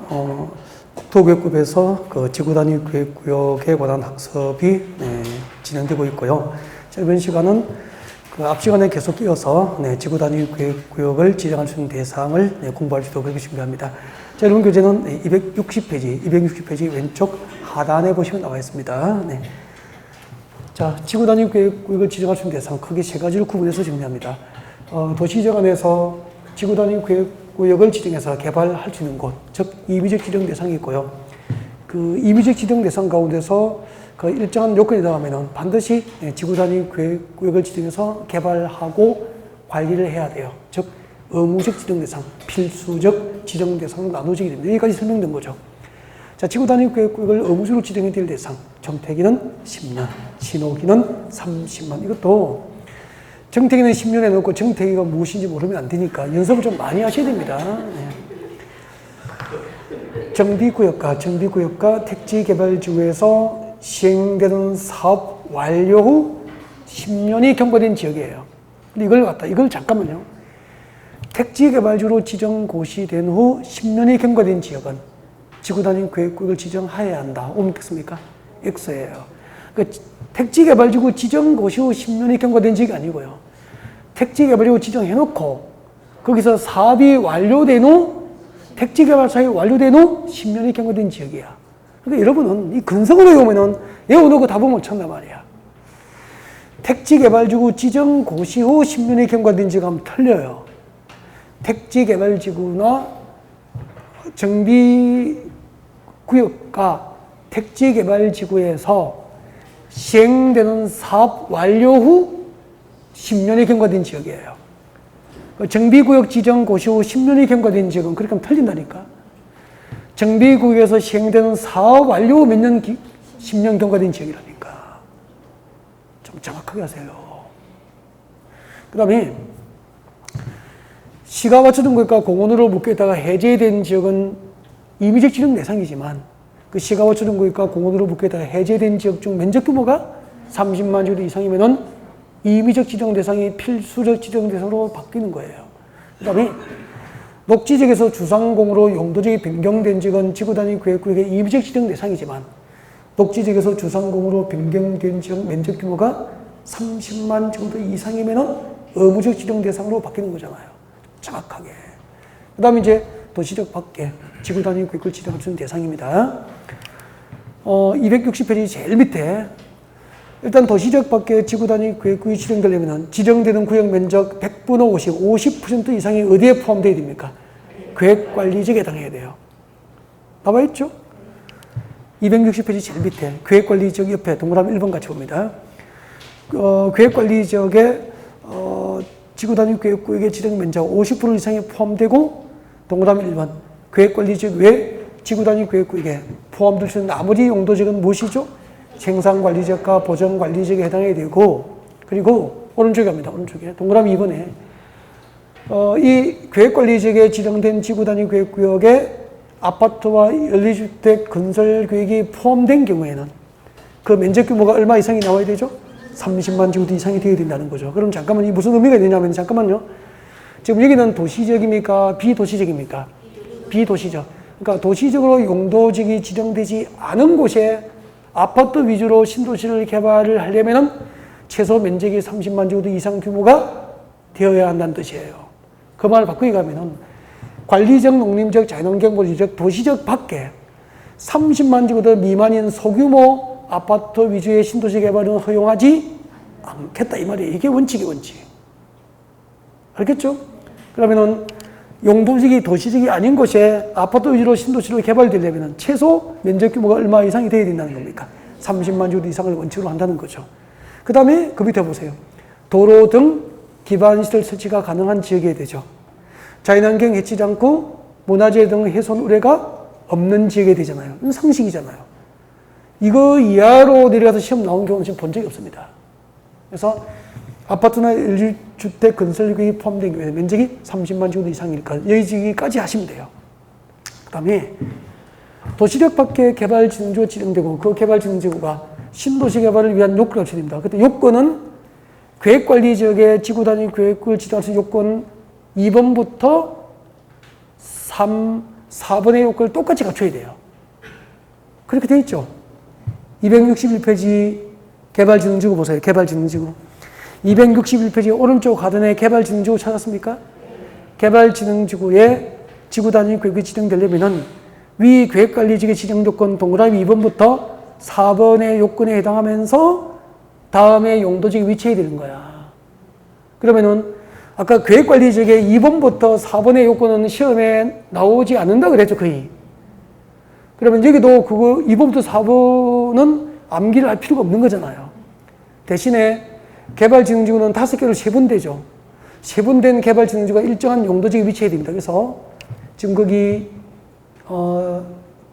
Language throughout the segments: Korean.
국토교육부에서 그 지구단위 계획구역에 관한 학습이 진행되고 있고요. 자, 이번 시간은 그 앞 시간에 계속 이어서 지구단위 계획구역을 지정할 수 있는 대상을 공부할 수 있도록 그렇게 준비합니다. 자, 이번 교재는 260페이지 왼쪽 하단에 보시면 나와 있습니다. 네. 자, 지구단위 계획구역을 지정할 수 있는 대상 크게 세 가지로 구분해서 정리합니다. 도시지정 안에서 지구단위 계획구역을 지정해서 개발할 수 있는 곳, 즉 임의적 지정 대상이 있고요. 그 임의적 지정 대상 가운데서 그 일정한 요건이 들어가면은 반드시 지구단위 계획구역을 지정해서 개발하고 관리를 해야 돼요. 즉 의무적 지정 대상, 필수적 지정 대상으로 나눠지게 됩니다. 여기까지 설명된 거죠. 자, 지구단위 계획구역을 의무적으로 지정해야 될 대상, 정태기는 10년, 신호기는 30만. 이것도 정태기는 10년에 넣고 정태기가 무엇인지 모르면 안 되니까 연습을 좀 많이 하셔야 됩니다. 네. 정비구역과 택지개발지구에서 시행되는 사업 완료 후 10년이 경과된 지역이에요. 근데 이걸 잠깐만요. 택지개발지로 지정 고시된 후 10년이 경과된 지역은 지구단위 계획구역을 지정하여야 한다. 옮겼습니까? X예요. 그러니까 택지개발지구 지정 고시 후 10년이 경과된 지역이 아니고요. 택지개발지구 지정해놓고 거기서 사업이 완료된 후 택지개발 사업이 완료된 후 10년이 경과된 지역이야. 그러니까 여러분은 이 근성으로 외우면은 외워놓고 답을 못 찾는단 말이야. 택지개발지구 지정 고시 후 10년이 경과된 지역하면 틀려요. 택지개발지구나 정비구역과 택지개발지구에서 시행되는 사업 완료 후 10년이 경과된 지역이에요. 정비구역 지정 고시 후 10년이 경과된 지역은 그렇게 하면 틀린다니까. 정비구역에서 시행되는 사업 완료 후 몇 년, 10년 경과된 지역이라니까. 좀 정확하게 하세요. 그 다음에 시가 와초등구역과 공원으로 묶여있다가 해제된 지역은 임의적 지정 대상이지만 그 시가 와초등구역과 공원으로 묶여있다가 해제된 지역 중 면적 규모가 30만 제곱미터 이상이면은 임의적 지정 대상이 필수적 지정 대상으로 바뀌는 거예요. 그 다음에 녹지지역에서 주상공으로 용도지역이 변경된 지역은 지구단위 계획구역의 임의적 지정 대상이지만 녹지지역에서 주상공으로 변경된 지역 면적 규모가 30만 제곱미터 이상이면은 의무적 지정 대상으로 바뀌는 거잖아요. 정확하게. 그 다음에 이제 도시적 밖에 지구단위 계획을 지정할 수 있는 대상입니다. 260페이지 제일 밑에 일단 도시적 밖에 지구단위 계획구역이 지정되려면 지정되는 구역 면적 100분의 50% 이상이 어디에 포함되어야 됩니까? 계획관리지역에 해당해야 돼요. 나와 있죠? 260페이지 제일 밑에 계획관리지역 옆에 동그라미 1번 같이 봅니다. 계획관리지역에 지구단위 계획구역의 지정 면적 50% 이상이 포함되고 동그라미 1번 계획관리지역 외 지구단위 계획구역에 포함될 수 있는 나머지 용도지역은 무엇이죠? 생산관리지역과 보전관리지역에 해당해야 되고 그리고 오른쪽에 갑니다. 오른쪽에 동그라미 2번에 이 계획관리지역에 지정된 지구단위 계획구역에 아파트와 연립주택 건설계획이 포함된 경우에는 그 면적 규모가 얼마 이상이 나와야 되죠? 30만 제곱미터 이상이 되어야 된다는 거죠. 그럼 잠깐만 이 무슨 의미가 되냐면 잠깐만요. 지금 여기는 도시지역입니까? 비도시지역입니까? 비도시적. 그러니까 도시적으로 용도지역이 지정되지 않은 곳에 아파트 위주로 신도시를 개발을 하려면 최소 면적이 30만 제곱미터 이상 규모가 되어야 한다는 뜻이에요. 그 말을 바꾸게 가면은 관리적, 농림적, 자연환경보호지역, 도시적 밖에 30만 제곱미터 미만인 소규모 아파트 위주의 신도시 개발은 허용하지 않겠다 이 말이에요. 이게 원칙이 원칙. 알겠죠? 그러면은 용도지역이 도시지역이 아닌 곳에 아파트 위주로 신도시로 개발되려면 최소 면적 규모가 얼마 이상이 돼야 된다는 겁니까? 30만 제곱미터 이상을 원칙으로 한다는 거죠. 그 다음에 그 밑에 보세요. 도로 등 기반시설 설치가 가능한 지역이 되죠. 자연환경 해치지 않고 문화재 등 훼손 우려가 없는 지역이 되잖아요. 이건 상식이잖아요. 이거 이하로 내려가서 시험 나온 경우는 지금 본 적이 없습니다. 그래서 아파트나 일주택 건설계획이 포함된 경우에 면적이 30만 제곱미터 이상이니까 여기까지 하시면 돼요. 그 다음에 도시적 밖에 개발진흥지구가 지정되고 그 개발진흥지구가 신도시 개발을 위한 요건을 갖춰집니다. 그때 요건은 계획관리지역의 지구단위 계획을 지정할 수 있는 요건 2번부터 4번의 요건을 똑같이 갖춰야 돼요. 그렇게 돼 있죠. 261페이지 개발진흥지구 보세요. 개발진흥지구. 261페이지 오른쪽 하단에 개발진흥지구 찾았습니까? 개발진흥지구에 지구단위 계획이 지정되려면은 위 계획관리지구 지정 요건 동그라미 2번부터 4번의 요건에 해당하면서 다음에 용도지역이 위치해야 되는 거야. 그러면은 아까 계획관리지역에 2번부터 4번의 요건은 시험에 나오지 않는다 그랬죠, 거의. 그러면 여기도 그거 2번부터 4번은 암기를 할 필요가 없는 거잖아요. 대신에 개발진흥지구는 5개로 세분되죠. 세분된 개발진흥지구가 일정한 용도지역에 위치해야 됩니다. 그래서 지금 거기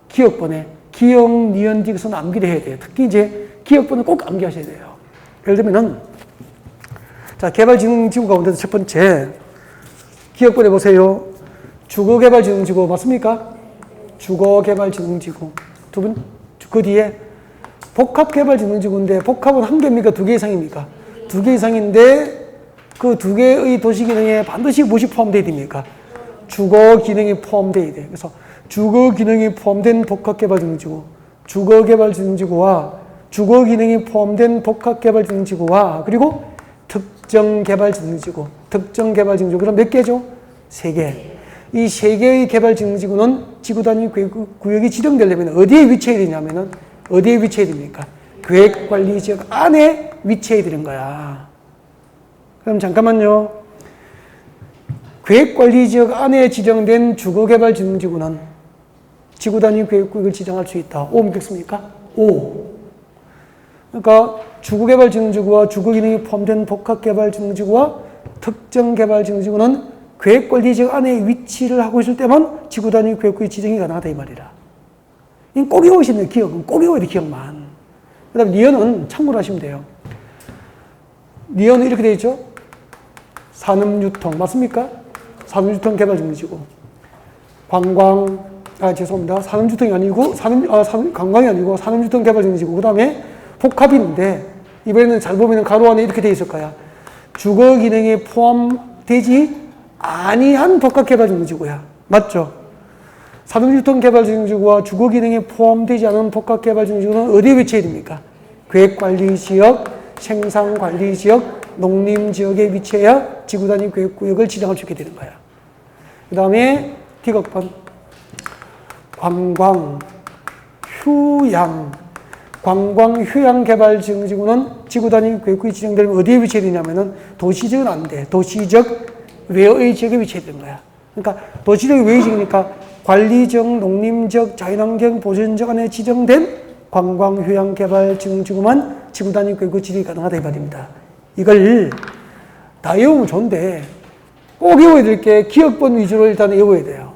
기억번에 기억, 니은, 딕선 암기를 해야 돼요. 특히 이제 기억번을 꼭 암기하셔야 돼요. 예를 들면은 자, 개발진흥지구 가운데서 첫 번째 기억번에 보세요. 주거개발진흥지구 맞습니까? 주거개발진흥지구. 두 번, 그 뒤에 복합개발진흥지구인데 복합은 한 개입니까? 2개 이상입니까? 2개 이상인데 그 2개의 도시기능에 반드시 무엇이 포함되어야 됩니까? 주거기능이 포함되어야 돼요. 그래서 주거기능이 포함된 복합개발진흥지구, 주거개발진흥지구와 주거기능이 포함된 복합개발진흥지구와 그리고 특정개발진흥지구, 특정개발진흥지구 그럼 몇 개죠? 3개. 이 3개의 개발진흥지구는 지구단위 구역이 지정되려면 어디에 위치해야 되냐면은 어디에 위치해야 됩니까? 계획관리지역 안에 위치해야 되는 거야. 그럼 잠깐만요. 계획관리지역 안에 지정된 주거개발진흥지구는 지구단위 계획구역을 지정할 수 있다. O 믿겠습니까? O. 그러니까 주거개발진흥지구와 주거기능이 포함된 복합개발진흥지구와 특정개발진흥지구는 계획관리지역 안에 위치를 하고 있을 때만 지구단위 계획구역 지정이 가능하다 이 말이라. 이건 꼭 외우시면 돼요. 기억은 꼭 외워야 돼. 기억만. 그 다음에 니은은 참고로 하시면 돼요. 니은은 이렇게 되어 있죠. 산업유통 맞습니까? 산업유통 개발진흥지구. 죄송합니다. 산업유통이 아니고 관광이 아니고 산업유통 개발진흥지구. 그 다음에 복합인데 이번에는 잘 보면 가로 안에 이렇게 되어 있을 거야. 주거기능에 포함되지 아니한 복합개발진흥지구야. 맞죠? 산업유통개발진흥지구와 주거기능에 포함되지 않은 복합개발진흥지구는 어디에 위치해야 됩니까? 계획관리지역, 생산관리지역, 농림지역에 위치해야 지구단위 계획구역을 지정할 수 있게 되는 거야. 그 다음에 D각번 관광, 휴양, 관광휴양개발진흥지구는 지구단위 계획구역이 지정되면 어디에 위치해야 되냐면은 도시적은 안 돼. 도시적 외의 지역에 위치해야 되는 거야. 그러니까 도시적 외의 지역이니까 관리적, 농림적, 자연환경 보전적 안에 지정된 관광휴양개발진흥지구만 지구단위 계획구 지정이 가능하다 이 말입니다. 이걸 다 외우면 좋은데 꼭 외워야 될 게 기억번 위주로 일단 외워야 돼요.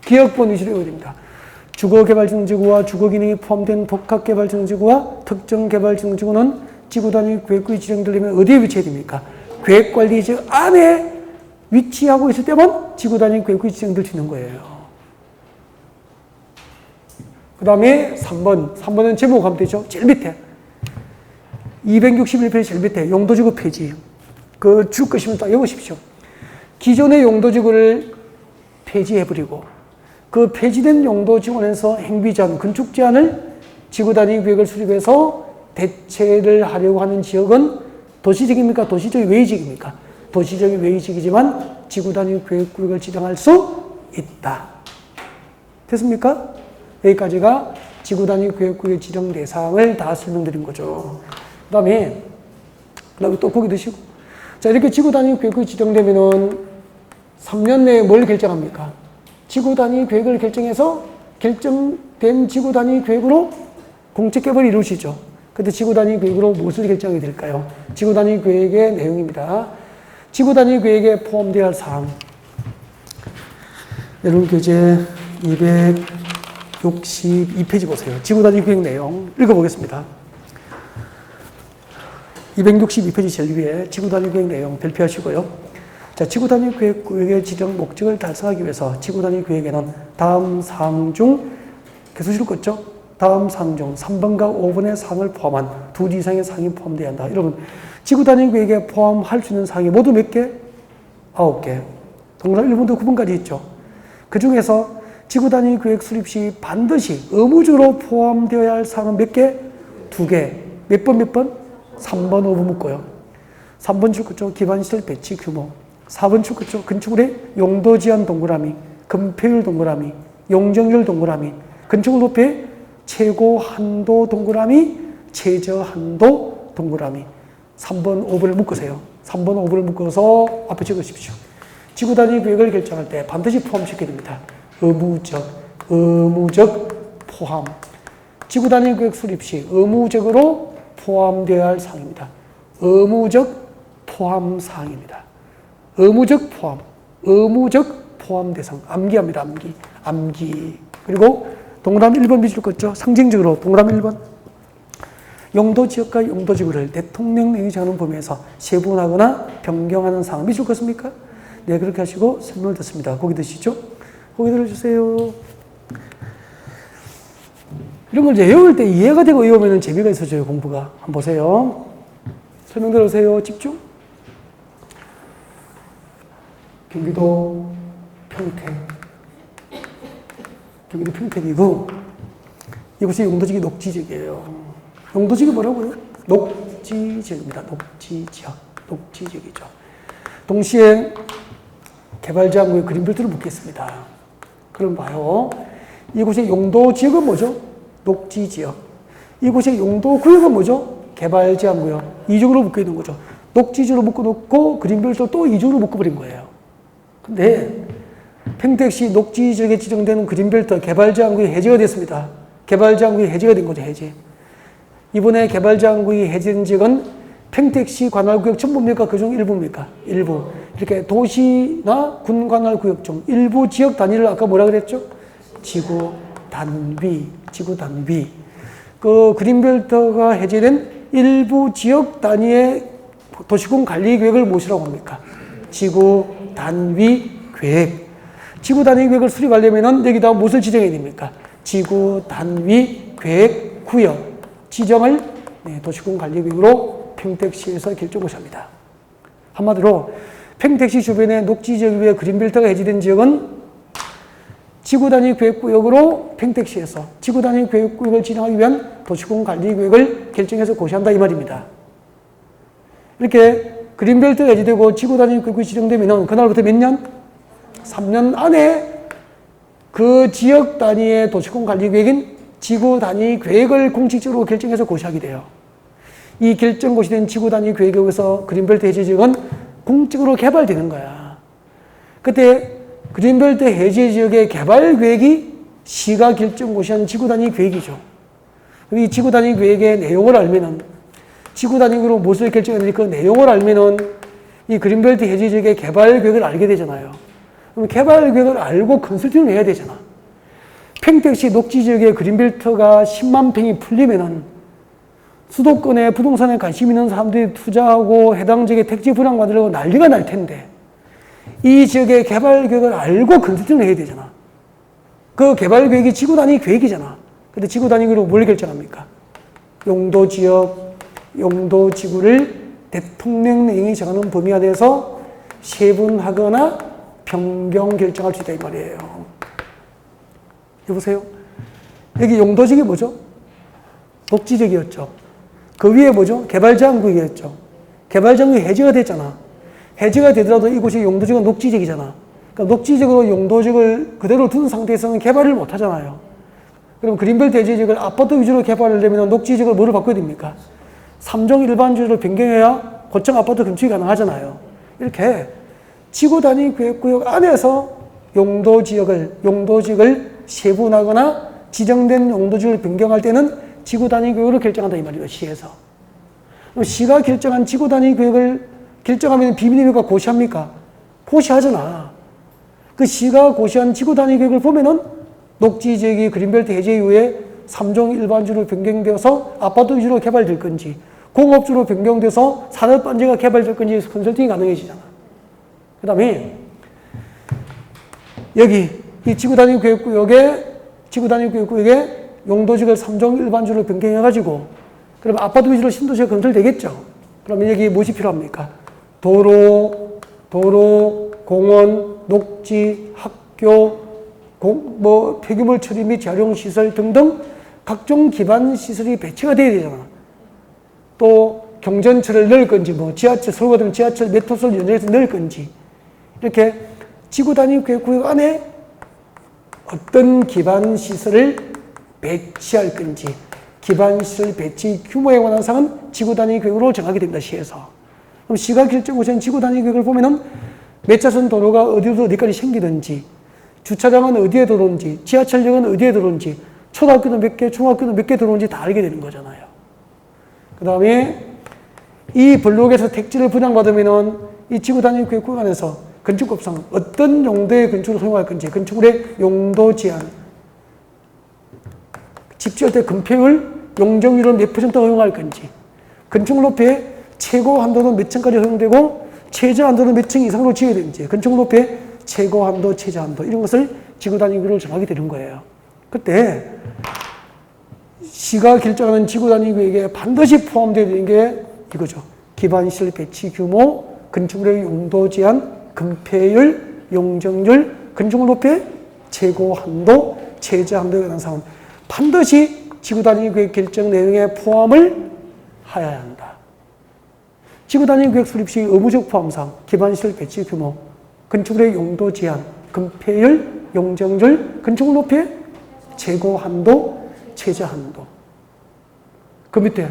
기억번 위주로 외워야 됩니다. 주거개발진흥지구와 주거기능이 포함된 복합개발진흥지구와 특정개발진흥지구는 지구단위 계획구역이 지정되려면 어디에 위치해야 됩니까? 계획관리지역 안에 위치하고 있을 때만 지구단위 계획구역이 지정될 수 있는 거예요. 그 다음에 3번. 3번은 제목 하면 되죠. 제일 밑에. 261페이지 제일 밑에 용도지구 페이지. 그 줄 것이면 딱 외우십시오. 기존의 용도지구를 폐지해버리고 그 폐지된 용도지구 안에서 행비제한, 건축 제한을 지구단위 계획을 수립해서 대체를 하려고 하는 지역은 도시적입니까? 도시적 외지역입니까? 도시적 외지역이지만 지구단위 계획구역을 지정할 수 있다. 됐습니까? 여기까지가 지구단위 계획구역 지정 대상을 다 설명드린 거죠. 그 다음에 또 고기 드시고. 자, 이렇게 지구단위 계획구역 지정되면은 3년 내에 뭘 결정합니까? 지구단위 계획을 결정해서 결정된 지구단위 계획으로 공책개발을 이루시죠. 그때 지구단위 계획으로 무엇을 결정하게 될까요? 지구단위 계획의 내용입니다. 지구단위 계획에 포함되어야 할 사항. 여러분 교재 262페이지 보세요. 지구단위 계획 내용 읽어보겠습니다. 262페이지 제일 위에 지구단위 계획 내용 발표하시고요. 자, 지구단위 계획구역의 지정 목적을 달성하기 위해서 지구단위 계획에는 다음 사항 중 계속 읽었죠? 다음 사항 중 3번과 5번의 사항을 포함한 2 이상의 사항이 포함되어야 한다. 여러분, 지구단위 계획에 포함할 수 있는 사항이 모두 몇 개? 9개. 동그라미 1번부터 9번까지 있죠. 그 중에서 지구단위 계획 수립 시 반드시 의무적으로 포함되어야 할 사항은 몇 개? 2개. 몇 번? 3번, 5번 묶어요. 3번 출구쪽 기반시설 배치 규모. 4번 출구쪽 건축물의 용도 제한 동그라미, 건폐율 동그라미, 용적률 동그라미, 건축물 높이의 최고 한도 동그라미, 최저 한도 동그라미. 3번, 5번을 묶으세요. 3번, 5번을 묶어서 앞에 적으십시오. 지구단위 계획을 결정할 때 반드시 포함시켜야 됩니다. 의무적 포함. 지구단위 계획 수립 시 의무적으로 포함되어야 할 사항입니다. 의무적 포함 사항입니다. 의무적 포함 대상. 암기합니다. 암기. 그리고 동그라미 1번 밑줄 껐죠? 상징적으로 동그라미 1번. 용도 지역과 용도 지구를 대통령령이 정하는 범위에서 세분하거나 변경하는 사항. 밑줄 껐습니까? 네, 그렇게 하시고 설명을 듣습니다. 고기 드시죠? 고기 들어주세요. 이런 걸 이제 외울 때 이해가 되고 외우면 재미가 있어져요, 공부가. 한번 보세요. 설명 들어주세요. 집중. 경기도 평택이고, 이곳의 용도지역이 녹지지역이에요. 용도지역이 뭐라고요? 녹지지역입니다. 녹지지역이죠. 동시에 개발자구의 그린벨트를 묻겠습니다. 그럼 봐요. 이곳의 용도지역은 뭐죠? 녹지지역. 이곳의 용도구역은 뭐죠? 개발제한구역. 이쪽으로 묶여 있는 거죠. 녹지지역으로 묶어놓고 그린벨트를 또 이쪽으로 묶어버린 거예요. 근데 평택시 녹지지역에 지정되는 그린벨트 개발제한구역이 해제가 됐습니다. 개발제한구역이 해제가 된 거죠. 해제. 이번에 개발제한구역이 해제된 지역은 평택시 관할구역 전부입니까? 그중 일부입니까? 일부. 이렇게 도시나 군 관할구역 중 일부 지역 단위를 아까 뭐라 그랬죠? 지구 단위. 그 그린벨트가 해제된 일부 지역 단위의 도시군 관리 계획을 무엇이라고 합니까? 지구 단위 계획. 지구 단위 계획을 수립하려면은 여기다 무엇을 지정해야 됩니까? 지구 단위 계획 구역 지정을 도시군 관리 계획으로 평택시에서 결정을 합니다. 한마디로 평택시 주변의 녹지지역 위에 그린벨트가 해제된 지역은 지구단위 계획구역으로 평택시에서 지구단위 계획구역을 지정하기 위한 도시군 관리 계획을 결정해서 고시한다 이 말입니다. 이렇게 그린벨트가 해제되고 지구단위 계획이 지정되면 그날부터 몇 년? 3년 안에 그 지역 단위의 도시군 관리 계획인 지구단위 계획을 공식적으로 결정해서 고시하게 돼요. 이 결정 고시된 지구단위 계획에 의해서 그린벨트 해제 지역은 공적으로 개발되는 거야. 그때 그린벨트 해제 지역의 개발 계획이 시가 결정 고시한 지구단위 계획이죠. 이 지구단위 계획의 내용을 알면은 지구단위로 무엇을 결정했는지 그 내용을 알면은 이 그린벨트 해제 지역의 개발 계획을 알게 되잖아요. 그럼 개발 계획을 알고 컨설팅을 해야 되잖아. 평택시 녹지 지역의 그린벨트가 10만 평이 풀리면은 수도권에 부동산에 관심 있는 사람들이 투자하고 해당 지역에 택지 분양 받으려고 난리가 날 텐데 이 지역의 개발 계획을 알고 컨설팅을 해야 되잖아. 그 개발 계획이 지구 단위 계획이잖아. 근데 지구 단위로 뭘 결정합니까? 용도 지역, 용도 지구를 대통령령이 정하는 범위 안에서 세분하거나 변경 결정할 수 있다 이 말이에요. 여보세요? 여기 용도 지역이 뭐죠? 녹지지역이었죠. 그 위에 뭐죠? 개발제한구역이었죠. 개발제한구역이 해제가 됐잖아. 해제가 되더라도 이곳이 용도지역은 녹지지역이잖아. 그러니까 녹지지역으로 용도지역을 그대로 둔 상태에서는 개발을 못 하잖아요. 그럼 그린벨트 해제지역을 아파트 위주로 개발을 하려면 녹지지역을 뭐를 바꿔야 됩니까? 3종 일반주로 변경해야 고층 아파트 건축이 가능하잖아요. 이렇게 지구 단위 계획구역 안에서 용도지역을 세분하거나 지정된 용도지역을 변경할 때는 지구 단위 계획으로 결정한다 이 말이에요. 시에서. 그럼 시가 결정한 지구 단위 계획을 결정하면 비밀입니까? 고시합니까? 고시하잖아. 그 시가 고시한 지구 단위 계획을 보면은 녹지 지역이 그린벨트 해제 이후에 3종 일반주로 변경되어서 아파트 위주로 개발될 건지 공업주로 변경돼서 산업단지가 개발될 건지 컨설팅이 가능해지잖아. 그 다음에 여기 이 지구 단위 계획구역에 용도지역을 3종 일반주로 변경해가지고 그러면 아파트 위주로 신도시가 건설되겠죠. 그러면 여기 무엇이 필요합니까? 도로, 공원, 녹지, 학교, 폐기물 처리 및 재활용 시설 등등 각종 기반 시설이 배치가 돼야 되잖아. 또 경전철을 넣을 건지, 지하철, 서울 같은 지하철 메트로를 연장해서 넣을 건지, 이렇게 지구 단위 계획구역 안에 어떤 기반 시설을 배치할 건지, 기반 시설 배치 규모에 관한 사항은 지구 단위 계획으로 정하게 됩니다, 시에서. 그럼 시가 결정하신 지구 단위 계획을 보면은 몇 차선 도로가 어디로 어디까지 생기든지, 주차장은 어디에 들어오는지, 지하철역은 어디에 들어오는지, 초등학교는 몇 개, 중학교는 몇 개 들어오는지 다 알게 되는 거잖아요. 그 다음에 이 블록에서 택지를 분양받으면은 이 지구 단위 계획구역 안에서 건축법상 어떤 용도의 건축을 허용할 건지, 건축물의 용도 제한, 집 지을 때 건폐율, 용적률은 몇 % 허용할 건지, 건축물 높이의 최고 한도는 몇 층까지 허용되고 최저 한도는 몇 층 이상으로 지어야 되는지, 건축물 높이의 최고 한도, 최저 한도 이런 것을 지구 단위 계획을 정하게 되는 거예요. 그때 시가 결정하는 지구 단위 계획에 반드시 포함되어 있는 게 이거죠. 기반시설 배치 규모, 건축물의 용도 제한, 건폐율, 용적률, 건축물 높이의 최고 한도, 최저 한도에 관한 사항은 반드시 지구 단위 계획 결정 내용에 포함을 하여야 한다. 지구 단위 계획 수립 시 의무적 포함사항, 기반시설 배치 규모, 건축물의 용도 제한, 건폐율, 용적률, 건축물 높이의 최고 한도, 최저 한도. 그 밑에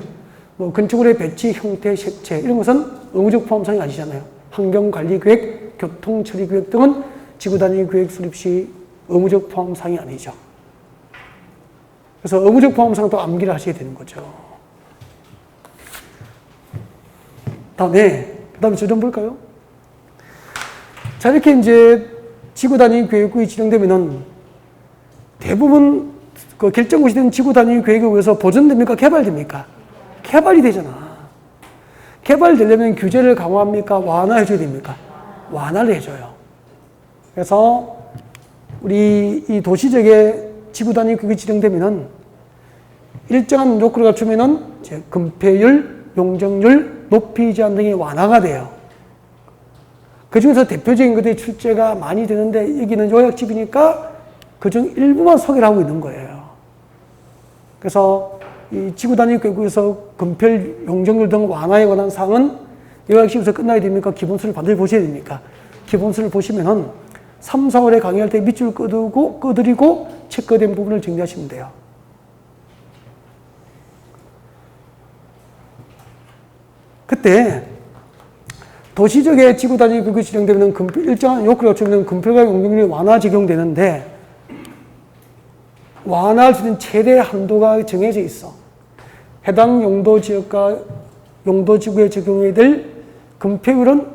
건축물의 배치 형태, 색채 이런 것은 의무적 포함사항이 아니잖아요. 환경관리계획, 교통처리계획 등은 지구 단위 계획 수립 시 의무적 포함사항이 아니죠. 그래서 의무적 포함사항도 암기를 하셔야 되는 거죠. 다음에 저 좀 볼까요? 자, 이렇게 이제 지구 단위 계획구역이 지정되면은 대부분 그 결정구시 된 지구 단위 계획에 의해서 보존됩니까? 개발됩니까? 개발이 되잖아. 개발되려면 규제를 강화합니까? 완화해줘야 됩니까? 완화를 해줘요. 그래서 우리 이 도시적의 지구 단위 계획이 지정되면은 일정한 요건을 갖추면은 이제 건폐율, 용적률, 높이 제한 등이 완화가 돼요. 그 중에서 대표적인 것들이 출제가 많이 되는데 여기는 요약집이니까 그중 일부만 소개를 하고 있는 거예요. 그래서 이 지구 단위 계획에서 건폐율, 용적률 등 완화에 관한 사항은 요약집에서 끝나야 됩니까? 기본수를 반드시 보셔야 됩니까? 기본수를 보시면은 3, 4월에 강의할 때 밑줄 끄드리고 체크된 부분을 정리하시면 돼요. 그때 도시적의 지구 단위 계획이 지정되면 일정한 요건을 갖추면 건폐율과 용적률이 완화 적용되는데 완화할 수 있는 최대 한도가 정해져 있어. 해당 용도 지역과 용도 지구에 적용해야 될 건폐율은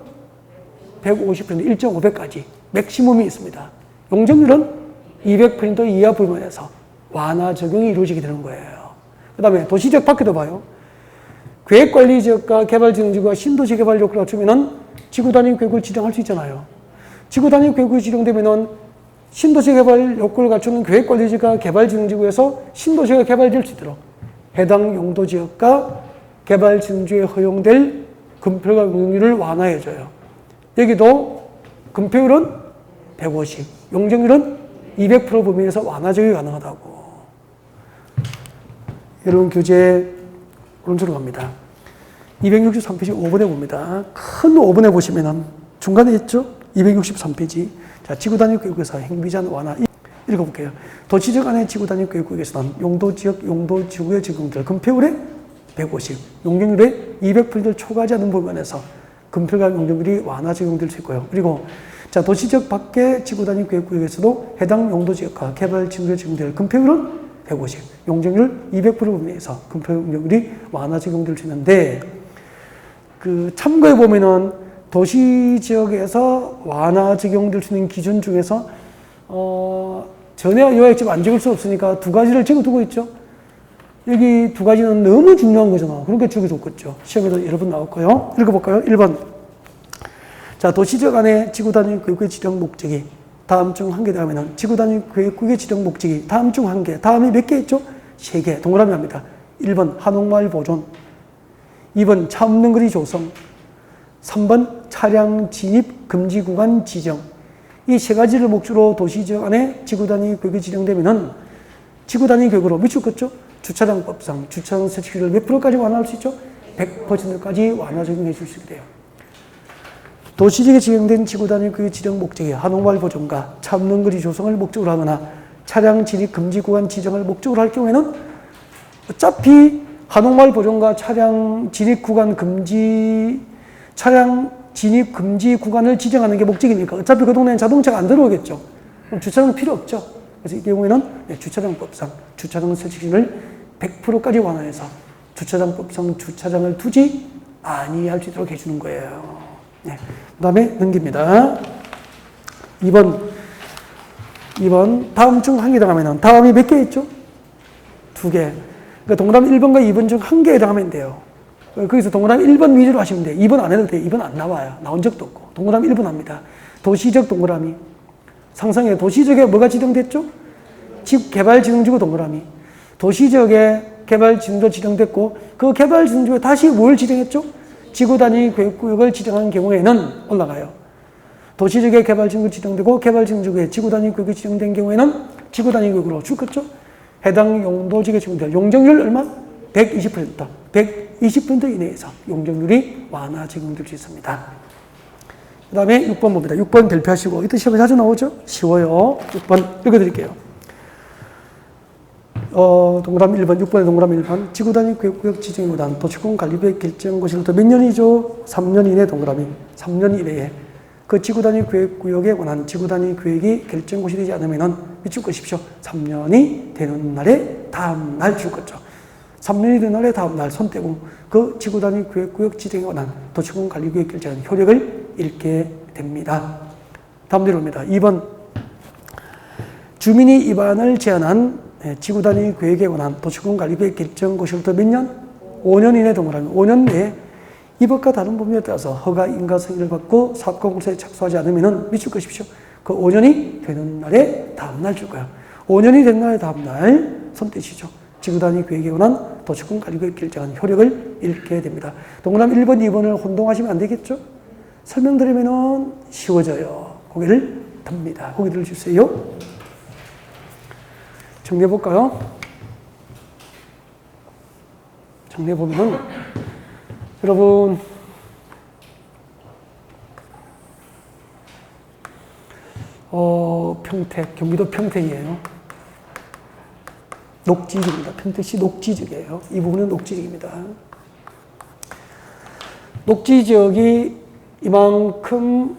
150%, 1.5배까지 맥시멈이 있습니다. 용적률은 200% 이하 부분에서 완화 적용이 이루어지게 되는 거예요. 그 다음에 도시적 밖에도 봐요. 계획관리지역과 개발진흥지구가 신도시 개발 요건을 갖추면은 지구 단위 계획을 지정할 수 있잖아요. 지구 단위 계획이 지정되면은 신도시 개발 요건을 갖추는 계획관리지역과 개발진흥지구에서 신도시가 개발될 수 있도록 해당 용도지역과 개발진흥지구에 허용될 건폐율과 용적률을 완화해줘요. 여기도 건폐율은 150, 용적률은 200% 범위에서 완화 적용이 가능하다고. 여러분 교재 오른쪽으로 갑니다. 263페이지 5번에 봅니다. 큰 5번에 보시면은 중간에 있죠? 263페이지. 자, 지구 단위 계획에서 행비제한 완화. 읽어볼게요. 도시적 안의 지구 단위 계획에서는 용도 지역, 용도 지구의 적용될 건폐율의 150, 용적률의 200%를 초과하지 않는 부분에서 건폐율과 용적률이 완화 적용될 수 있고요. 그리고 자, 도시적 밖의 지구 단위 계획에서도 해당 용도 지역과 개발 지구에 적용될 건폐율은 150, 용적률 200% 부분에서 건폐율 용적률이 완화 적용될 수 있는데 참고해 보면은 도시 지역에서 완화 적용될 수 있는 기준 중에서 전에 요약집 안 적을 수 없으니까 두 가지를 적어두고 있죠. 여기 두 가지는 너무 중요한 거잖아. 그러니까 적어뒀겠죠. 시험에도 여러 번 나올 거예요. 읽어볼까요? 1번. 자, 도시적 안에 지구 단위 계획의 지정 목적이 다음 중 한 개 다음에는 지구 단위 계획의 지정 목적이 다음 중 한 개. 다음에 몇 개 있죠? 3개. 동그라미 합니다. 1번 한옥마을 보존, 2번 차 없는 거리 조성, 3번 차량 진입 금지 구간 지정, 이 세 가지를 목적으로 도시지역 안에 지구단위 구역이 지정되면은 지구단위 구역으로 밑줄 긋죠? 주차장법상 주차장 설치를 몇 프로까지 완화할 수 있죠? 100%까지 완화 적용해 줄 수 있게 돼요. 도시지역에 지정된 지구단위 구역 지정 목적이 한옥마을 보존과 차 없는 거리 조성을 목적으로 하거나 차량 진입 금지 구간 지정을 목적으로 할 경우에는 어차피 한옥마을 보존과 차량 진입 금지 구간을 지정하는 게 목적이니까 어차피 그 동네엔 자동차가 안 들어오겠죠. 그럼 주차장 필요 없죠. 그래서 이 경우에는 주차장법상 주차장 설치를 100%까지 완화해서 주차장법상 주차장을 두지 아니할 수 있도록 해주는 거예요. 네. 그 다음에 넘깁니다. 2번 다음 중 한 개 해당하면 다음이 몇 개 있죠? 2개. 그러니까 동그라미 1번과 2번 중 한 개에 해당하면 돼요. 거기서 동그라미 1번 위주로 하시면 돼요. 2번 안 해도 돼요. 2번 안 나와요. 나온 적도 없고. 동그라미 1번 합니다. 도시적 동그라미. 상상해. 도시적에 뭐가 지정됐죠? 개발지정지구 동그라미. 도시적에 개발지정도 지정됐고 그 개발지정지구에 다시 뭘 지정했죠? 지구단위 구역을 지정한 경우에는 올라가요. 도시적에 개발지정구 지정되고 개발지정지구에 지구단위 구역이 지정된 경우에는 지구단위 구역으로 줄 거죠? 해당 용도지역에 지정될 용적률 얼마? 120%. 120% 이내에서 용적률이 완화 적용될 수 있습니다. 그 다음에 6번 봅니다. 6번 별표하시고 이때 시험에 자주 나오죠? 쉬워요. 6번 읽어드릴게요. 동그라미 1번, 6번의 동그라미 1번. 지구단위 구역 지정보단 도시공 관리부의 결정고시로부터 몇 년이죠? 3년 이내 동그라미. 3년 이내에 그 지구단위 구역에 관한 지구단위 구역이 결정고시 되지 않으면 밑줄 것이십시오. 3년이 되는 날에 다음 날 줄 거죠. 3년이 되는 날에 다음 날 손 떼고 그 지구단위 구역 지정에 관한 도시공 관리구역 결정은 효력을 잃게 됩니다. 다음 내려옵니다. 2번 주민이 위반을 제한한 지구단위 구역에 관한 도시공 관리구역 결정고시로부터 몇 년? 5년 이내 동그라미. 5년 내에 이 법과 다른 법률에 따라서 허가 인가 승인을 받고 사업과 공사에 착수하지 않으면 밑줄 것이십시오. 그 5년이 되는 날에 다음 날 줄 거예요. 5년이 되는 날에 다음 날 손 떼시죠. 지구단위 구역에 관한 도시공 관리구역 결정은 효력을 잃게 됩니다. 동그라미 1번, 2번을 혼동하시면 안 되겠죠? 설명드리면 쉬워져요. 고개를 듭니다. 고개 들어주세요. 정리해볼까요? 정리해보면 여러분 평택, 경기도 평택이에요. 녹지지역입니다. 평택시 녹지지역이에요. 이 부분은 녹지지역입니다. 녹지지역이 이만큼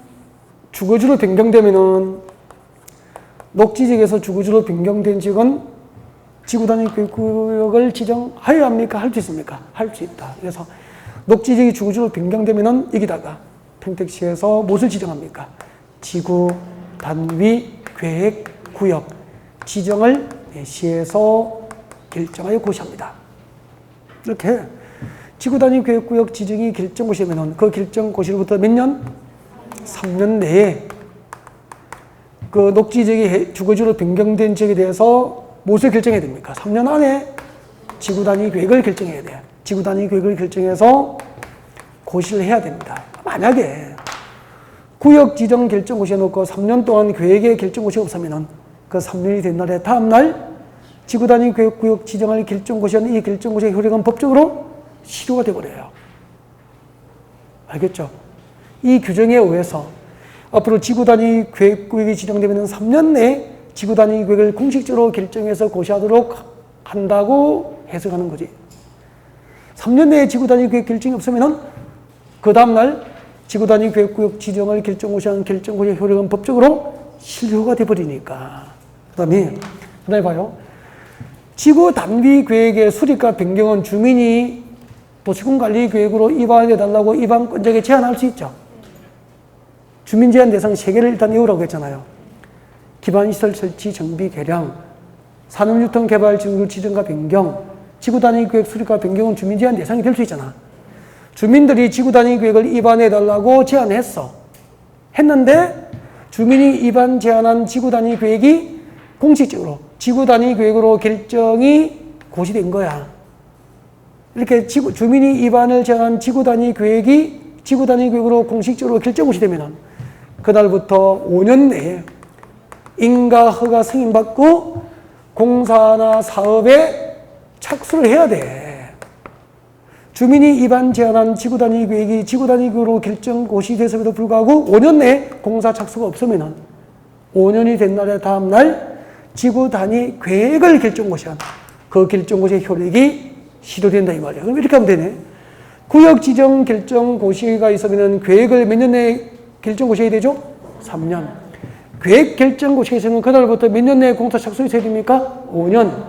주거지로 변경되면은 녹지지역에서 주거지로 변경된 지역은 지구단위 구역을 지정하여야 합니까? 할 수 있습니까? 할 수 있다. 그래서 녹지지역이 주거지로 변경되면은 여기다가 평택시에서 무엇을 지정합니까? 지구단위 계획구역 지정을 시에서 결정하여 고시합니다. 이렇게 지구단위 계획구역 지정이 결정고시면은 그 결정고시로부터 몇 년? 3년 내에 그 녹지지역이 주거지로 변경된 지역에 대해서 무엇을 결정해야 됩니까? 3년 안에 지구단위 계획을 결정해야 돼요. 지구단위 계획을 결정해서 고시를 해야 됩니다. 만약에 구역 지정 결정고시에 놓고 3년 동안 계획의 결정고시가 없으면은 그 3년이 된 날에 다음 날 지구단위 계획구역 지정할 결정고시는 이 결정고시의 효력은 법적으로 실효가 되어버려요. 알겠죠? 이 규정에 의해서 앞으로 지구단위 계획구역이 지정되면 3년 내에 지구단위 계획을 공식적으로 결정해서 고시하도록 한다고 해석하는 거지. 3년 내에 지구단위 계획 결정이 없으면 그 다음날 지구단위 계획구역 지정을 결정고시한 결정고시의 효력은 법적으로 실효가 되어버리니까. 그 다음에 봐요. 지구단위 계획의 수립과 변경은 주민이 도시공관리계획으로 입안해달라고 입안권자에게 제한할 수 있죠. 주민 제한 대상 3개를 일단 외우라고 했잖아요. 기반시설 설치, 정비, 개량, 산업유통 개발 지구 지정과 변경, 지구단위 계획 수립과 변경은 주민 제한 대상이 될 수 있잖아. 주민들이 지구단위 계획을 입안해달라고 제안했어. 했는데 주민이 입안 제안한 지구단위 계획이 공식적으로 지구단위 계획으로 결정이 고시된 거야. 이렇게 주민이 입안을 제안한 지구단위 계획이 지구단위 계획으로 공식적으로 결정 고시되면 그날부터 5년 내에 인가 허가 승인받고 공사나 사업에 착수를 해야 돼. 주민이 입안 제안한 지구단위 계획이 지구단위 계획으로 결정 고시됐음에도 불구하고 5년 내에 공사 착수가 없으면 5년이 된 날의 다음 날 지구단위 계획을 결정 고시한 그 결정 고시의 효력이 시효된다 이 말이야. 그럼 이렇게 하면 되네. 구역 지정 결정 고시가 있으면 계획을 몇 년 내에 결정 고시해야 되죠? 3년. 계획 결정 고시가 있으면 그날부터 몇 년 내에 공사 착수해야 됩니까? 5년.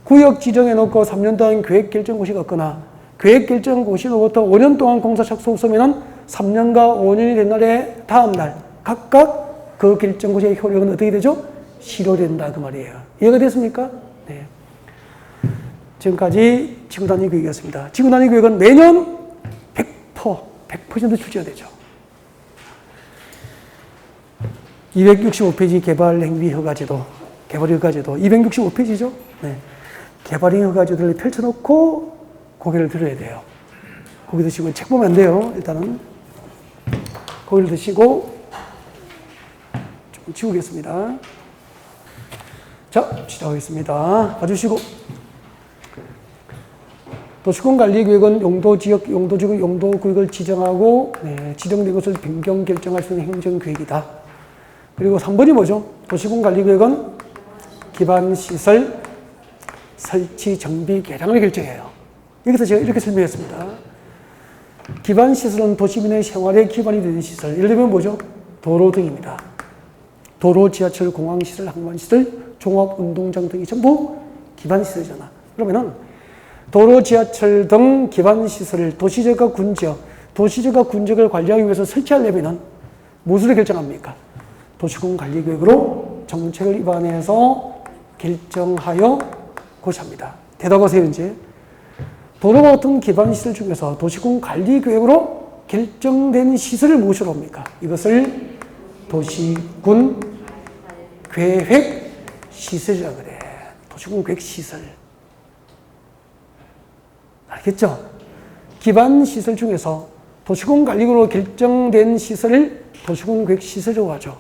구역 지정해 놓고 3년 동안 계획 결정 고시가 없거나 계획 결정 고시로부터 5년 동안 공사 착수 없으면 3년과 5년이 된 날에 다음 날 각각 그 결정 고시의 효력은 어떻게 되죠? 실효된다 그 말이에요. 이해가 됐습니까? 네. 지금까지 지구단위 계획이었습니다. 지구단위 계획은 매년 100% 출제가 되죠. 265페이지 개발행위허가제도, 개발허가제도 265페이지죠. 네. 개발행위허가제도를 펼쳐놓고 고개를 들어야 돼요. 고개 드시고 책 보면 안 돼요. 일단은 고개를 드시고 좀 지우겠습니다. 자, 시작하겠습니다. 봐주시고 도시군관리계획은 용도지역, 용도지구, 용도구역을 지정하고 지정된 것을 변경 결정할 수 있는 행정계획이다. 그리고 3번이 뭐죠? 도시군관리계획은 기반시설 설치, 정비, 개량을 결정해요. 여기서 제가 이렇게 설명했습니다. 기반시설은 도시민의 생활에 기반이 되는 시설. 예를 들면 뭐죠? 도로 등입니다. 도로, 지하철, 공항시설, 항만시설, 종합운동장 등이 전부 기반시설이잖아. 그러면은 도로, 지하철 등 기반시설을 도시적과 군지역, 도시적과 군지역을 관리하기 위해서 설치하려면 무엇을 결정합니까? 도시군관리계획으로 정책을 입안해서 결정하여 고시합니다. 대답하세요, 이제. 도로와 같은 기반시설 중에서 도시군관리계획으로 결정된 시설을 무엇으로 합니까? 이것을 도시군계획시설이라고 그래. 도시군계획시설. 알겠죠? 기반시설 중에서 도시군관리계획으로 결정된 시설을 도시군계획시설이라고 하죠.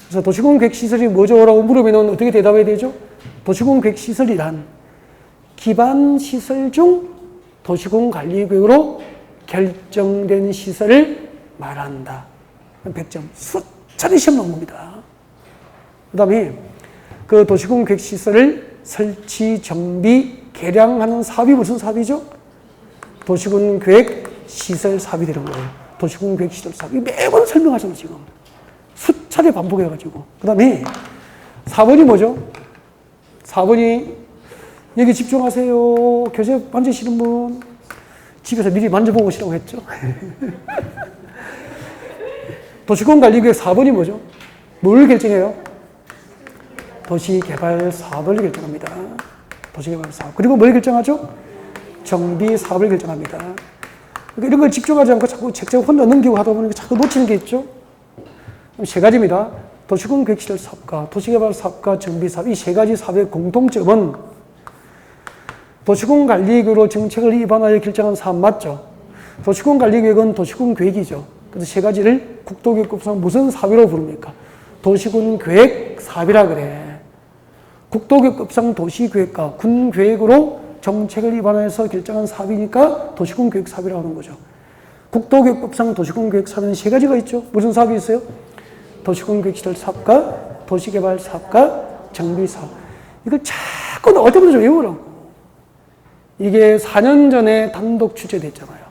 그래서 도시군계획시설이 뭐죠? 라고 물으면 어떻게 대답해야 되죠? 도시군계획시설이란 기반시설 중 도시군관리계획으로 결정된 시설을 말한다. 100점. 수차례 시험 나온 겁니다. 그 다음에 그 도시군계획시설을 설치, 정비, 개량하는 사업이 무슨 사업이죠? 도시군계획시설 사업이 되는 거예요. 도시군계획시설 사업. 매번 설명하잖아요, 지금. 수차례 반복해가지고. 그 다음에 4번이 뭐죠? 4번이 여기 집중하세요. 교재 만지시는 분 집에서 미리 만져보고 오시라고 했죠. 도시군관리계획 4번이 뭐죠? 뭘 결정해요? 도시개발 사업을 결정합니다. 도시개발 사업. 그리고 뭘 결정하죠? 정비 사업을 결정합니다. 그러니까 이런 걸 집중하지 않고 자꾸 책장 혼자 넘기고 하다 보니까 자꾸 놓치는 게 있죠. 그럼 세 가지입니다. 도시군계획시설 사업과 도시개발 사업과 정비 사업. 이 세 가지 사업의 공통점은 도시군관리계획으로 정책을 입안하여 결정한 사업 맞죠? 도시군관리계획은 도시군계획이죠. 그래서 세 가지를 국도교육법상 무슨 사업이라고 부릅니까? 도시군계획 사업이라 그래. 국도교육법상 도시계획과 군계획으로 정책을 입안해서 결정한 사업이니까 도시군계획 사업이라고 하는 거죠. 국도교육법상 도시군계획 사업은 세 가지가 있죠. 무슨 사업이 있어요? 도시군계획시설 사업과 도시개발 사업과 정비 사업. 이걸 자꾸 나올 때마다 좀 외우라고. 이게 4년 전에 단독 출제됐잖아요.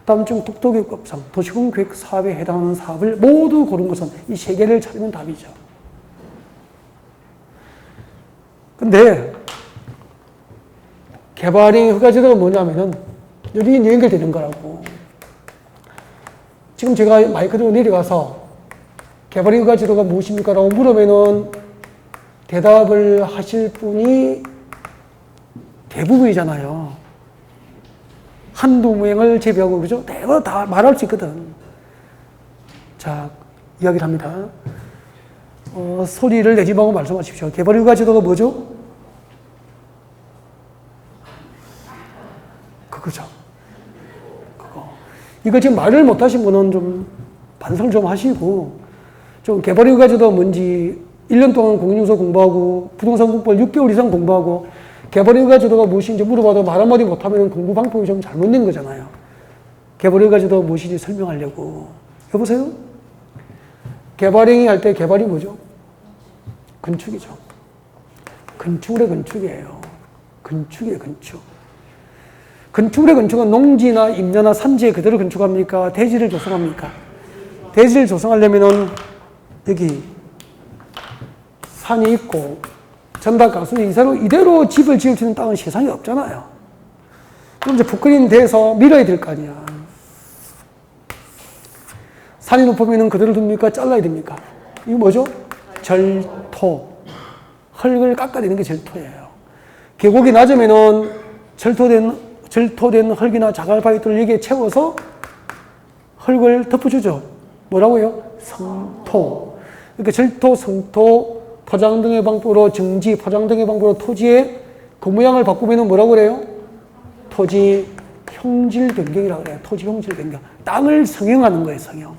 다음 중 국도교육법상 도시군계획 사업에 해당하는 사업을 모두 고른 것은 이 세 개를 찾으면 답이죠. 근데 개발행 허가제도가 뭐냐면은 여기 연결되는 거라고. 지금 제가 마이크 들고 내려가서 개발행 허가제도가 무엇입니까? 라고 물으면은 대답을 하실 분이 대부분이잖아요. 한두 명을 제외하고, 그죠? 대부분 다 말할 수 있거든. 자, 이야기를 합니다. 소리를 내지 말고 말씀하십시오. 개발휴가제도가 뭐죠? 그거죠. 그거. 이거 지금 말을 못 하신 분은 좀 반성 좀 하시고, 좀 개발휴가 가지도 뭔지 1년 동안 공인중개사 공부하고 부동산 공부를 6개월 이상 공부하고 개발휴가 제도가 무엇인지 물어봐도 말 한마디 못하면 공부 방법이 좀 잘못된 거잖아요. 개발휴가 제도가 무엇인지 설명하려고. 여보세요? 개발행위 할 때 개발이 뭐죠? 건축이죠. 건축물의 건축이에요. 건축이에요, 건축. 건축물의 건축은 농지나 임야나 산지에 그대로 건축합니까? 대지를 조성합니까? 대지를 조성하려면은 여기 산이 있고 전박 가수는 이대로 집을 지을 수 있는 땅은 세상에 없잖아요. 그럼 이제 포크레인 대서 밀어야 될 거 아니야. 산이 높으면 그대로 둡니까? 잘라야 됩니까? 이거 뭐죠? 절토. 흙을 깎아내는 게 절토예요. 계곡이 낮으면은 절토된 흙이나 자갈바위들을 여기에 채워서 흙을 덮어주죠. 뭐라고요? 성토. 그러니까 절토, 성토, 포장 등의 방법으로 정지, 포장 등의 방법으로 토지의 그 모양을 바꾸면 뭐라고 그래요? 토지 형질 변경이라고 그래요. 토지 형질 변경. 땅을 성형하는 거예요, 성형.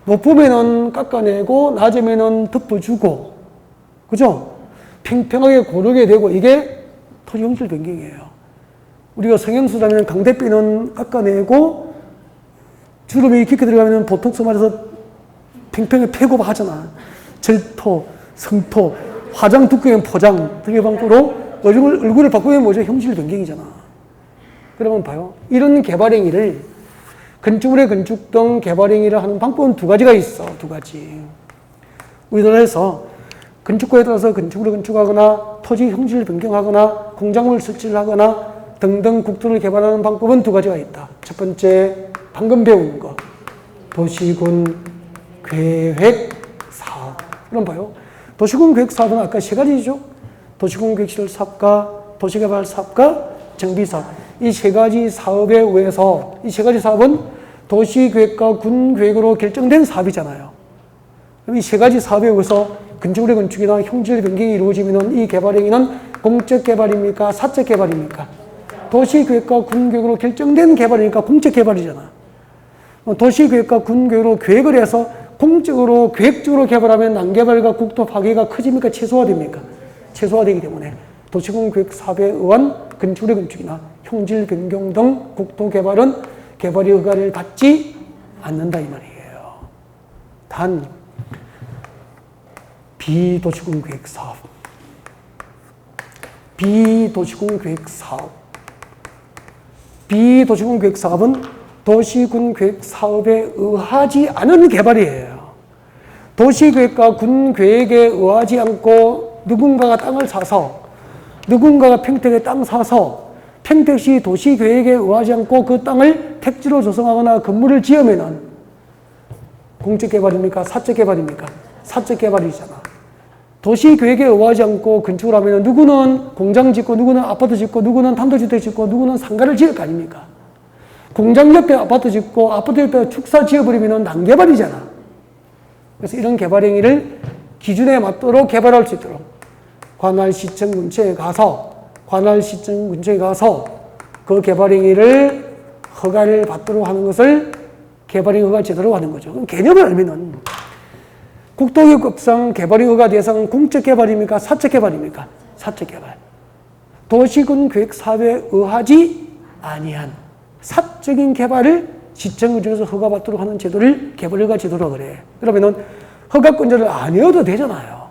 높으면은 깎아내고, 낮으면은 덮어주고, 그죠? 평평하게 고르게 되고, 이게 토지 형질 변경이에요. 우리가 성형수라면 강대뼈는 깎아내고, 주름이 깊게 들어가면 보톡스 맞아서 평평하게 패고 하잖아. 절토, 성토, 화장 두께는 포장 등의 방법으로 얼굴을 바꾸면 뭐죠? 형질 변경이잖아. 그러면 봐요. 이런 개발행위를 건축물의 건축 등 개발행위를 하는 방법은 두 가지가 있어. 두 가지. 우리나라에서 건축구에 따라서 건축물을 건축하거나 토지 형질 변경하거나 공작물 설치를 하거나 등등 국토를 개발하는 방법은 두 가지가 있다. 첫 번째, 방금 배운 거. 도시군 계획 사업. 그럼 봐요. 도시군 계획 사업은 아까 세 가지죠. 도시군 계획시설 사업과 도시개발 사업과 정비사업. 이 세 가지 사업에 의해서 이 세 가지 사업은 도시계획과 군계획으로 결정된 사업이잖아요. 그럼 이 세 가지 사업에 의해서 건축물의 건축이나 형질 변경이 이루어지면 이 개발행위는 공적 개발입니까? 사적 개발입니까? 도시계획과 군계획으로 결정된 개발이니까 공적 개발이잖아. 도시계획과 군계획으로 계획을 해서 공적으로 계획적으로 개발하면 난개발과 국토 파괴가 커집니까? 최소화됩니까? 최소화되기 때문에 도시군 계획 사업에 의한 건축물의 건축이나 형질 변경 등 국토 개발은 개발의 허가를 받지 않는다 이 말이에요. 단 비도시군 계획 사업, 비도시군 계획 사업은 도시군 계획 사업에 의하지 않은 개발이에요. 도시계획과 군계획에 의하지 않고 누군가가 땅을 사서 누군가가 평택에 땅 사서 평택시 도시계획에 의하지 않고 그 땅을 택지로 조성하거나 건물을 지으면은 공적개발입니까? 사적개발입니까? 사적개발이잖아. 도시계획에 의하지 않고 건축을 하면은 누구는 공장 짓고 누구는 아파트 짓고 누구는 단독주택 짓고 누구는 상가를 지을 거 아닙니까? 공장 옆에 아파트 짓고 아파트 옆에 축사 지어버리면 난개발이잖아. 그래서 이런 개발행위를 기준에 맞도록 개발할 수 있도록 관할시청 근처에 가서 그 개발행위를 허가를 받도록 하는 것을 개발행위 허가 제도라고 하는 거죠. 그럼 개념을 알면은 국토교육법상 개발행위 허가 대상은 공적 개발입니까? 사적 개발입니까? 사적 개발. 도시군 계획 사업에 의하지 아니한 사적인 개발을 시청 중에서 허가받도록 하는 제도를 개발허가 제도라고 그래. 그러면은 허가권자를 아니어도 되잖아요.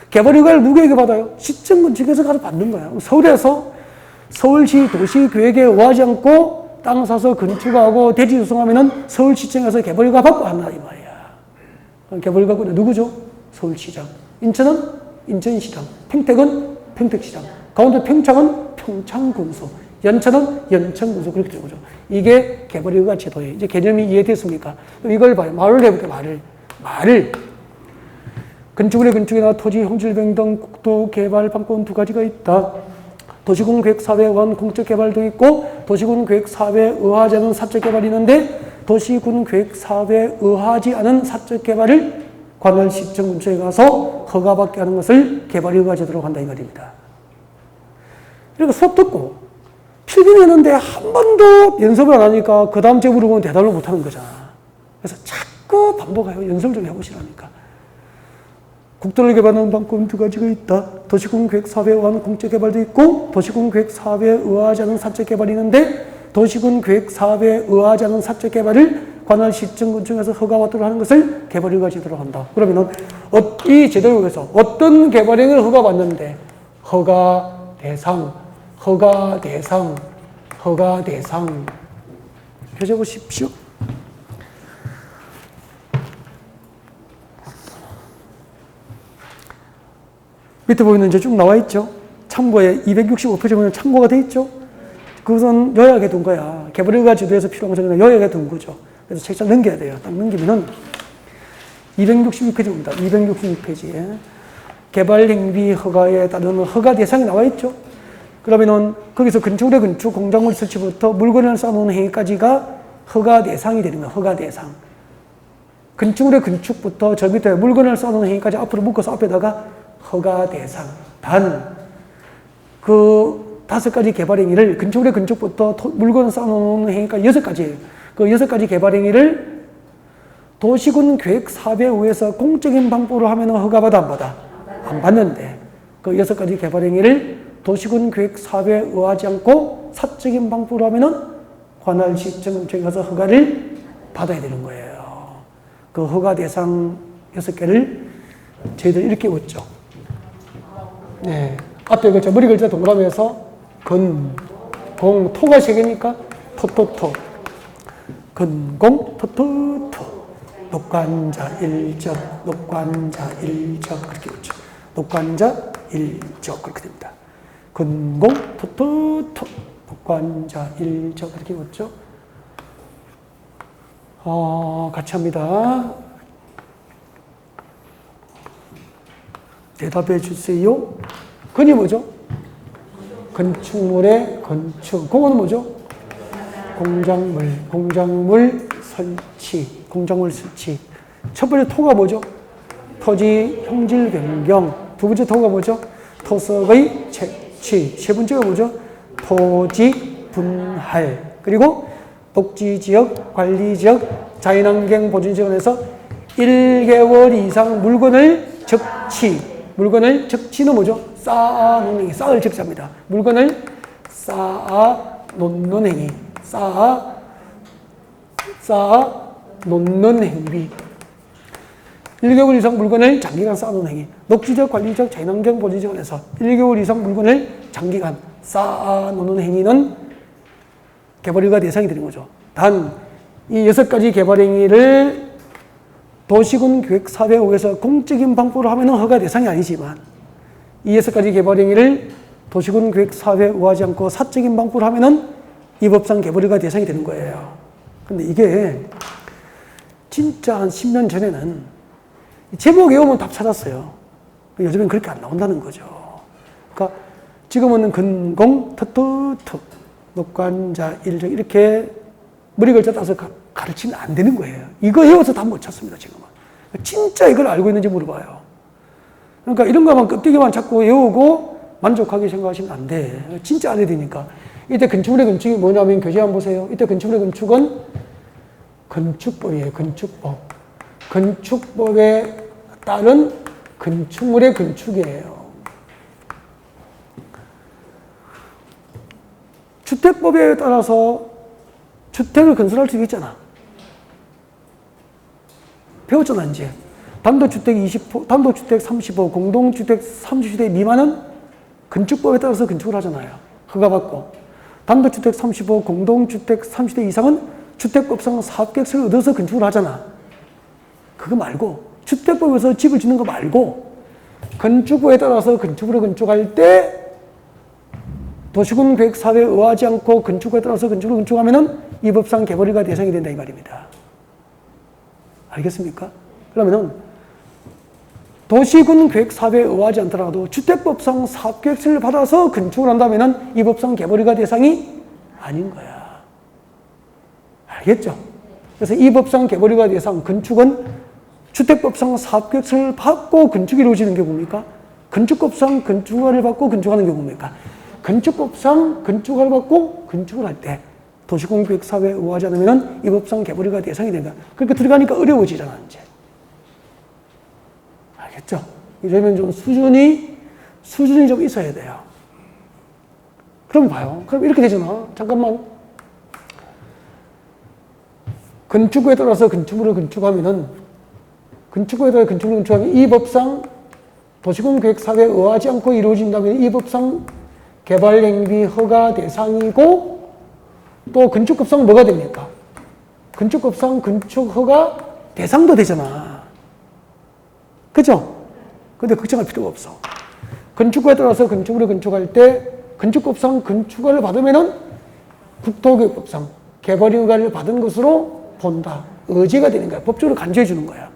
개발허가를 누구에게 받아요? 시청 측에서 가서 받는 거야. 서울에서 서울시 도시계획에 의하지 않고 땅 사서 건축하고 대지 조성하면은 서울시청에서 개발허가 받고 한다 이 말이야. 개발허가권은 누구죠? 서울시장. 인천은 인천시장. 평택은 평택시장. 강원도 평창은 평창군수. 연천은 연천군수. 그렇게 되는 거죠. 이게 개발허가 제도예요. 이제 개념이 이해됐습니까? 이걸 봐요. 말을 해볼게요. 말을. 건축물의 건축이나 토지 형질 변경 등 국토 개발 방법은 두 가지가 있다. 도시군 계획 사업에 의한 공적 개발도 있고 도시군 계획 사업에 의하지 않은 사적 개발이 있는데 도시군 계획 사업에 의하지 않은 사적 개발을 관할시청 근처에 가서 허가받게 하는 것을 개발이 허가제도로 한다 이 말입니다. 그러니까 수업 듣고 필기했는데 한 번도 연습을 안 하니까 그 다음 제 물어보면 대답을 못 하는 거잖아. 그래서 자꾸 자꾸 반복해요. 연습 좀 해보시라니까. 국도를 개발하는 방법은 두 가지가 있다. 도시군 계획 사업에 의한 공적 개발도 있고 도시군 계획 사업에 의하지 않은 사적 개발이 있는데 도시군 계획 사업에 의하지 않은 사적 개발을 관할 시청 군청에서 허가받도록 하는 것을 개발허가 제도로 한다. 그러면은 이 제도를 위해서 어떤 개발행위를 허가받는데 허가 대상 펴줘보십시오. 밑에 보이는 이제 쭉 나와 있죠. 참고에 265페이지 보면 참고가 돼 있죠. 그것은 요약해 둔 거야. 개발허가 제도에서 필요한 것은 요약해 둔 거죠. 그래서 책장 넘겨야 돼요. 딱 넘기면은 266페이지입니다. 266페이지에 개발행위 허가에 따르는 허가 대상이 나와 있죠. 그러면은 거기서 건축물의 건축, 공작물 설치부터 물건을 쌓아놓는 행위까지가 허가 대상이 되는 거예요. 허가 대상. 건축물의 건축부터 저 밑에 물건을 쌓아놓는 행위까지 앞으로 묶어서 앞에다가 허가 대상. 단, 그 5가지 개발행위를 건축물의 건축부터 물건을 쌓아놓는 행위까지 6가지예요. 그 6가지 개발행위를 도시군 계획 사업에 의해서 공적인 방법으로 하면 허가받아 안 받아? 안 받는데 그 6가지 개발행위를 도시군 계획 사업에 의하지 않고 사적인 방법으로 하면 관할 시청에 가서 허가를 받아야 되는 거예요. 그 허가 대상 6개를 저희들 이렇게 웃죠. 네. 앞에 글자, 머리 글자 동그라미에서 건, 공, 토가 3개니까 토토토. 건공, 토토토. 녹관자, 일적, 녹관자, 일적. 그렇게 웃죠. 녹관자, 일적. 그렇게 됩니다. 건공, 토토토. 녹관자, 일적. 그렇게 웃죠. 같이 합니다. 대답해 주세요. 건이 뭐죠? 건축물의 건축. 공은 뭐죠? 공작물 설치. 공작물 설치. 첫 번째 토가 뭐죠? 토지 형질 변경. 두 번째 토가 뭐죠? 토석의 채취. 세 번째가 뭐죠? 토지 분할. 그리고 녹지지역, 관리지역, 자연환경 보존지역에서 1개월 이상 물건을 적치. 물건을 적치는 뭐죠? 쌓아놓는 행위. 쌓을 적자입니다. 물건을 쌓아놓는 행위. 쌓아놓는 행위. 1개월 이상 물건을 장기간 쌓아놓는 행위. 녹지적, 관리적, 자연환경 보존지역에서 1개월 이상 물건을 장기간 쌓아놓는 행위는 개발허가 대상이 되는 거죠. 단, 이 6가지 개발행위를 도시군 계획 사업에 의해서 공적인 방법으로 하면 허가 대상이 아니지만 이 6가지 개발행위를 도시군 계획 사업에 의하지 않고 사적인 방법으로 하면 이 법상 개발허가 대상이 되는 거예요. 근데 이게 진짜 한 10년 전에는 제목 외우면 답 찾았어요. 요즘엔 그렇게 안 나온다는 거죠. 그러니까 지금은 근공, 터터터, 녹관자, 일정 이렇게 머리 글자 따서 가르치면 안 되는 거예요. 이거 외워서 다 못 찾습니다, 지금은. 진짜 이걸 알고 있는지 물어봐요. 그러니까 이런 거만 껍데기만 자꾸 외우고 만족하게 생각하시면 안 돼. 진짜 알아야 되니까. 이때 건축물의 건축이 뭐냐면 교재 한번 보세요. 이때 건축물의 건축은 건축법이에요, 건축법. 건축법에 따른 건축물의 건축이에요. 주택법에 따라서 주택을 건설할 수 있잖아. 배웠잖아, 이제. 단독주택 20호, 단독주택 30호, 공동주택 30세대 미만은 건축법에 따라서 건축을 하잖아요. 허가받고. 단독주택 35, 공동주택 30대 이상은 주택법상 사업계획서를 얻어서 건축을 하잖아. 그거 말고, 주택법에서 집을 짓는 거 말고, 건축법에 따라서 건축으로 건축할 때 도시군 계획 사업에 의하지 않고 건축에 따라서 건축을 건축하면은 이 법상 개발허가 대상이 된다 이 말입니다. 알겠습니까? 그러면은 도시군 계획 사업에 의하지 않더라도 주택법상 사업계획서를 받아서 건축을 한다면은 이 법상 개발허가 대상이 아닌 거야. 알겠죠? 그래서 이 법상 개발허가 대상 건축은 주택법상 사업계획서를 받고 건축이 이루어지는 게 뭡니까? 건축법상 건축허가를 받고 건축하는 게 뭡니까? 건축법상 건축허가를 받고 건축을 할 때 도시공계획사회에 의하지 않으면 이 법상 개벌이가 대상이 된다. 그렇게 들어가니까 어려워지잖아, 이제. 알겠죠? 이러면 좀 수준이 좀 있어야 돼요. 그럼 봐요. 그럼 이렇게 되잖아. 잠깐만. 건축구에 따라서 건축물을 건축하면 이 법상 도시공계획사회에 의하지 않고 이루어진다면 이 법상 개발행위 허가 대상이고 또 건축법상 뭐가 됩니까? 건축법상 건축허가 대상도 되잖아. 그죠? 근데 걱정할 필요가 없어. 건축구에 따라서 건축물을 건축할 때 건축법상 건축허가를 받으면은 국토교육법상 개발허가를 받은 것으로 본다. 의제가 되는 거야. 법적으로 간주해 주는 거야.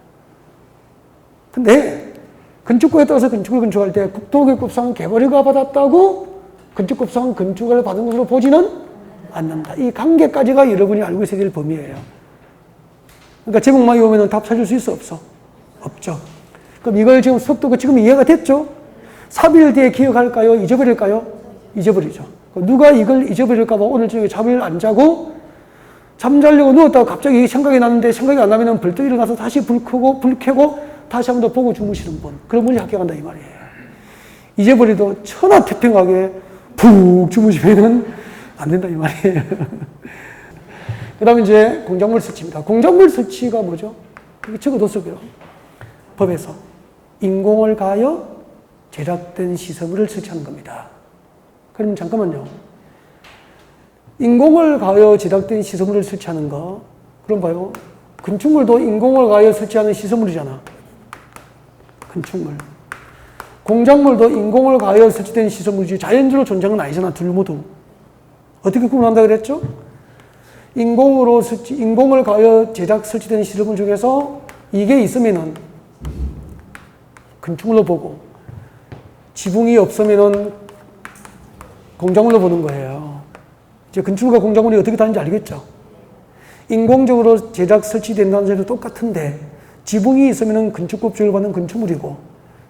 근데 건축구에 따라서 건축을 건축할 때 국토교육법상 개발허가 받았다고 건축법상 건축허가를 받은 것으로 보지는 않는다. 이 관계까지가 여러분이 알고 있어야 될 범위예요. 그러니까 제목만 외우면 답 찾을 수 있어? 없어? 없죠. 그럼 이걸 지금 속도가 지금 이해가 됐죠? 3일 뒤에 기억할까요? 잊어버릴까요? 잊어버리죠. 누가 이걸 잊어버릴까봐 오늘 저녁에 잠을 안 자고 잠자려고 누웠다가 갑자기 생각이 났는데 생각이 안 나면 벌떡 일어나서 다시 불 켜고 다시 한 번 더 보고 주무시는 분. 그런 분이 합격한다 이 말이에요. 잊어버리도 천하태평하게 푹 주무시면은 안 된다 이 말이에요. 그 다음에 이제 공작물 설치입니다. 공작물 설치가 뭐죠? 이게 적어뒀어요. 법에서 인공을 가하여 제작된 시설물을 설치하는 겁니다. 그럼 잠깐만요. 인공을 가하여 제작된 시설물을 설치하는 거, 그럼 봐요. 건축물도 인공을 가하여 설치하는 시설물이잖아. 건축물. 공작물도 인공을 가하여 설치된 시설물이지 자연적으로 존재하는 건 아니잖아. 둘 모두. 어떻게 구분한다 그랬죠? 인공을 가하여 제작 설치된 시설물 중에서 이게 있으면은 건축물로 보고 지붕이 없으면은 공작물로 보는 거예요. 이제 건축물과 공작물이 어떻게 다른지 알겠죠? 인공적으로 제작 설치된다는 소리도 똑같은데 지붕이 있으면은 건축법 지원을 받는 건축물이고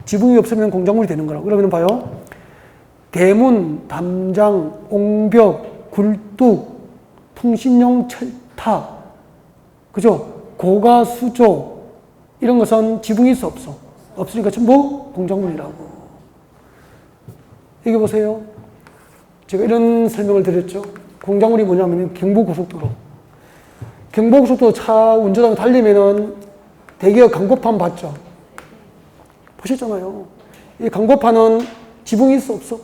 지붕이 없으면 공작물이 되는 거라고. 그러면 봐요. 대문, 담장, 옹벽, 굴뚝, 통신용 철탑, 그죠? 고가, 수조, 이런 것은 지붕이 있어, 없어? 없으니까 전부 공작물이라고. 여기 보세요. 제가 이런 설명을 드렸죠. 공작물이 뭐냐면 경부고속도로. 경부고속도로 차 운전하고 달리면은 대기업 광고판 봤죠? 보셨잖아요. 이 광고판은 지붕이 있어, 없어?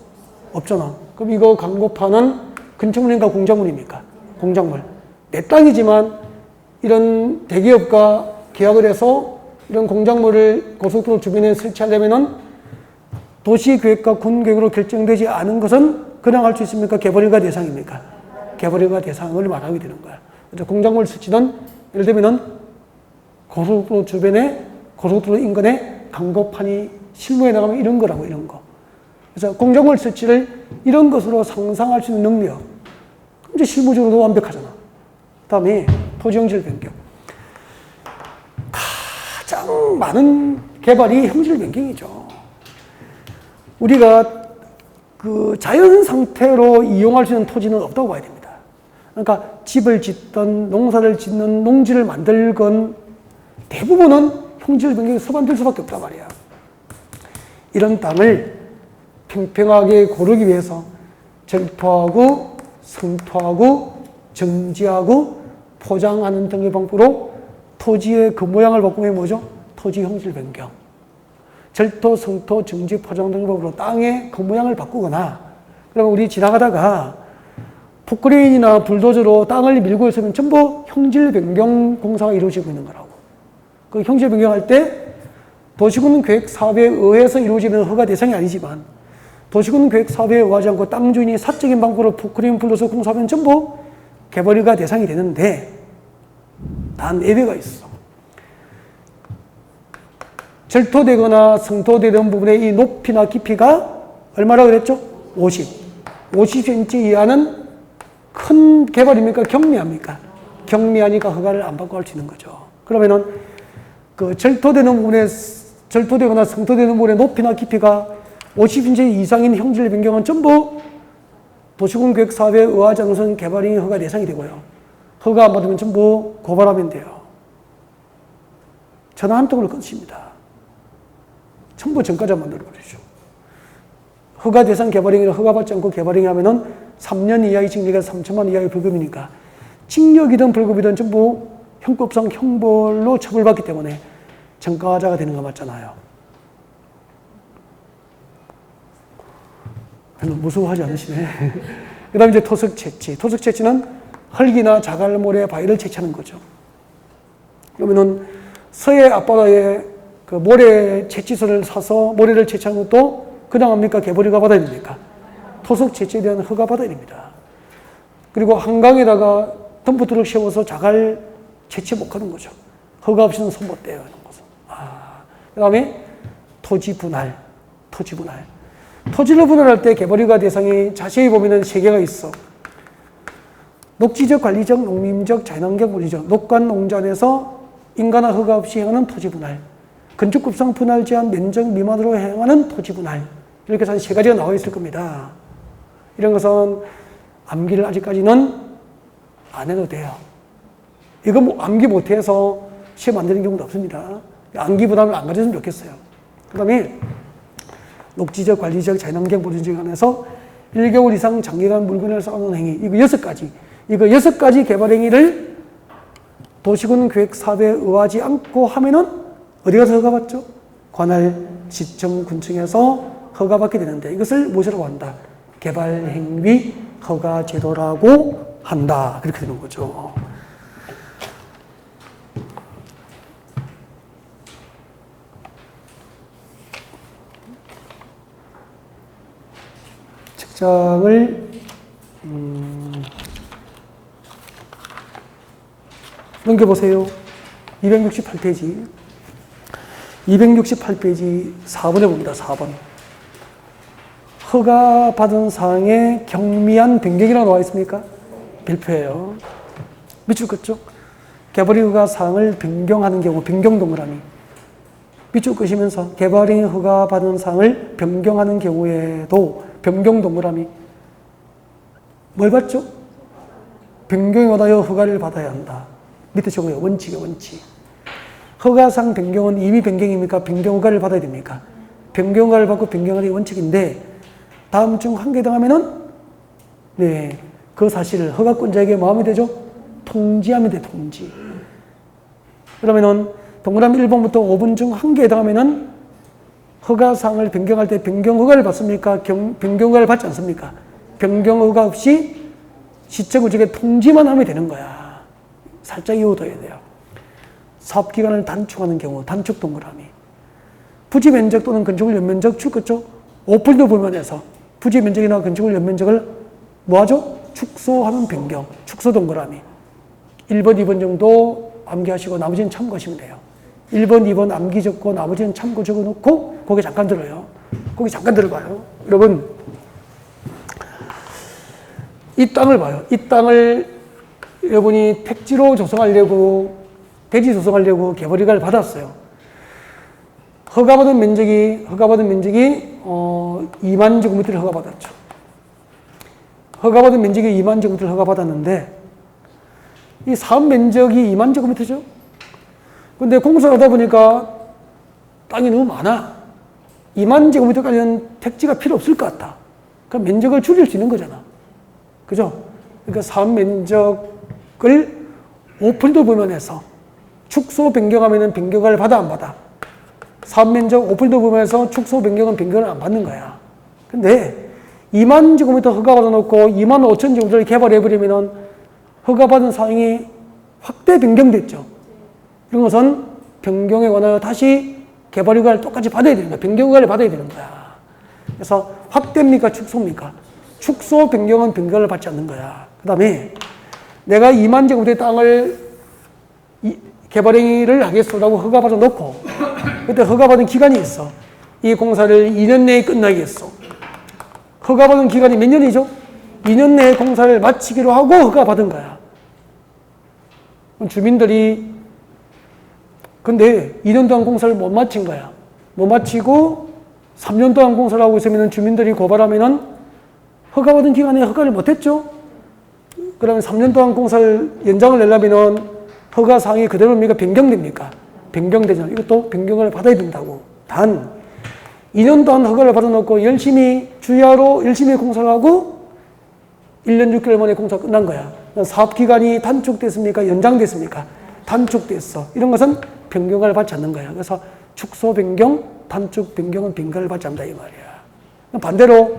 없잖아. 그럼 이거 광고판은 건축물인가 공작물입니까? 공작물. 내 땅이지만 이런 대기업과 계약을 해서 이런 공작물을 고속도로 주변에 설치하려면은 도시계획과 군계획으로 결정되지 않은 것은 그냥 할 수 있습니까? 개발허가 대상입니까? 개발허가 대상을 말하게 되는 거야. 그래서 공작물 설치는 예를 들면은 고속도로 주변에 고속도로 인근에 광고판이 실무에 나가면 이런 거라고, 이런 거. 그래서 공작물 설치를 이런 것으로 상상할 수 있는 능력. 이제 실무적으로도 완벽하잖아. 다음에 토지형질 변경. 가장 많은 개발이 형질 변경이죠. 우리가 그 자연 상태로 이용할 수 있는 토지는 없다고 봐야 됩니다. 그러니까 집을 짓든 농사를 짓는 농지를 만들건 대부분은 형질 변경이 수반될 수밖에 없단 말이야. 이런 땅을 평평하게 고르기 위해서 절토하고 성토하고 정지하고 포장하는 등의 방법으로 토지의 그 모양을 바꾸면 뭐죠? 토지 형질 변경. 절토, 성토, 정지, 포장 등의 방법으로 땅의 그 모양을 바꾸거나, 그러면 우리 지나가다가 포크레인이나 불도저로 땅을 밀고 있으면 전부 형질 변경 공사가 이루어지고 있는 거라고. 그 형질 변경할 때 도시군 계획 사업에 의해서 이루어지는 허가 대상이 아니지만 도시군 계획 사업에 의하지 않고 땅 주인이 사적인 방법으로 포크레인 불러서 공사하면 전부 개발허가 대상이 되는데 단 예외가 있어. 절토되거나 성토되는 부분의 이 높이나 깊이가 얼마라고 그랬죠? 50cm 이하는 큰 개발입니까? 경미합니까? 경미하니까 허가를 안 받고 할 수 있는 거죠. 그러면은 그 절토되거나 성토되는 부분의 높이나 깊이가 50cm 이상인 형질 변경은 전부 도시군계획사업에 의하지 않은 것은 개발행위 허가 대상이 되고요. 허가 안 받으면 전부 고발하면 돼요. 전화 한 통을 끊습니다. 전부 전과자 만들어버리죠. 허가 대상 개발행위를 허가받지 않고 개발행위 하면은 3년 이하의 징역에서 3천만 원 이하의 벌금이니까 징역이든 벌금이든 전부 형법상 형벌로 처벌받기 때문에 전과자가 되는 거 맞잖아요. 별로 무서워하지 않으시네. 그 다음에 이제 토속 채취. 토속 채취는 흙이나 자갈, 모래, 바위를 채취하는 거죠. 그러면은 서해 앞바다에 그 모래 채취소를 사서 모래를 채취하는 것도 그냥 합니까? 개발허가 받아야 됩니까? 토속 채취에 대한 허가 받아야 됩니다. 그리고 한강에다가 덤프트럭 세워서 자갈 채취 못 하는 거죠. 허가 없이는 손 못 대요. 이런 것은. 그 다음에 토지 분할. 토지를 분할할 때 개발허가 대상이 자세히 보면은 3개가 있어. 녹지적, 관리적, 농림적, 자연환경 물리적. 녹관 농전에서 인간화 허가 없이 행하는 토지 분할. 건축급상 분할 제한 면적 미만으로 행하는 토지 분할. 이렇게 해서 한 3가지가 나와 있을 겁니다. 이런 것은 암기를 아직까지는 안 해도 돼요. 이거 뭐 암기 못해서 시험 안 되는 경우도 없습니다. 암기 부담을 안 가졌으면 좋겠어요. 그 다음에 녹지적, 관리적, 자연환경 보존적 안에서 1개월 이상 장기간 물건을 쌓아놓은 행위. 이거 6가지. 이거 6가지 개발 행위를 도시군 계획 사업에 의하지 않고 하면은 어디 가서 허가받죠? 관할, 시청, 군청에서 허가받게 되는데 이것을 무엇이라고 한다? 개발행위 허가제도라고 한다. 그렇게 되는 거죠. 책장을 넘겨보세요. 268페이지. 268페이지 4번에 봅니다. 4번. 허가받은 사항에 경미한 변경이라고 나와 있습니까? 별표예요. 밑줄 긋죠? 개발허가 사항을 변경하는 경우, 변경 동그라미. 밑줄 끄시면서 개발행위 허가받은 사항을 변경하는 경우에도 변경 동그라미. 뭘 받죠? 변경에 관하여 허가를 받아야 한다. 밑에 적어요. 원칙이요, 원칙. 허가상 변경은 이미 변경입니까? 변경 허가를 받아야 됩니까? 변경 허가를 받고 변경하는 게 원칙인데 다음 중 한 개 해당하면은 네, 그 사실을 허가권자에게 뭐 하면 되죠? 통지하면 돼, 통지. 그러면은 동그라미 1번부터 5번 중 한 개 해당하면은 허가사항을 변경할 때 변경 허가를 받습니까? 변경 허가를 받지 않습니까? 변경 허가 없이 시청구직에 통지만 하면 되는 거야. 살짝 이어둬야 돼요. 사업기간을 단축하는 경우, 단축 동그라미. 부지 면적 또는 건축물 연면적 출급죠. 오플도 부면에서 부지 면적이나 건축물 연면적을 뭐하죠? 축소하는 변경, 축소 동그라미. 1번, 2번 정도 암기하시고 나머지는 참고하시면 돼요. 1번, 2번 암기 적고 나머지는 참고 적어놓고 거기 잠깐 들어요. 거기 잠깐 들어봐요. 여러분, 이 땅을 봐요. 이 땅을 여러분이 택지로 조성하려고, 대지 조성하려고 개발허가를 받았어요. 허가받은 면적이 2만 제곱미터를 허가받았죠. 허가받은 면적이 2만 제곱미터를 허가받았는데 이 사업 면적이 2만 제곱미터죠. 근데 공사를 하다 보니까 땅이 너무 많아. 2만 제곱미터까지는 택지가 필요 없을 것 같다. 그럼 면적을 줄일 수 있는 거잖아. 그죠? 그러니까 사업 면적을 오픈도 부면에서 축소 변경하면은 변경을 받아 안 받아? 사업 면적 오픈도 부면에서 축소 변경은 변경을 안 받는 거야. 근데 2만 제곱미터 허가 받아놓고 2만 5천 제곱미터를 개발해버리면은 허가받은 사항이 확대 변경됐죠. 이런 것은 변경에 관하여 다시 개발 허가를 똑같이 받아야 되는 거야. 변경 허가를 받아야 되는 거야. 그래서 확대입니까? 축소입니까? 축소 변경은 변경을 받지 않는 거야. 그 다음에 내가 2만 제곱미터의 땅을 개발행위를 하겠소라고 허가받아 놓고 그때 허가받은 기간이 있어. 이 공사를 2년 내에 끝나겠소. 허가받은 기간이 몇 년이죠? 2년 내에 공사를 마치기로 하고 허가받은 거야. 주민들이 근데 2년 동안 공사를 못 마친 거야. 못 마치고 3년 동안 공사를 하고 있으면 주민들이 고발하면은 허가받은 기간에 허가를 못했죠? 그러면 3년 동안 공사를 연장을 내려면은 허가 사항이 그대로입니까? 변경됩니까? 변경되잖아요. 이것도 변경을 받아야 된다고. 단 2년 동안 허가를 받아놓고 열심히 주야로 열심히 공사를 하고 1년 6개월 만에 공사가 끝난 거야. 사업기간이 단축됐습니까? 연장됐습니까? 단축됐어. 이런 것은 변경을 받지 않는 거야. 그래서 축소 변경, 단축 변경은 변경을 받지 않는다 이 말이야. 반대로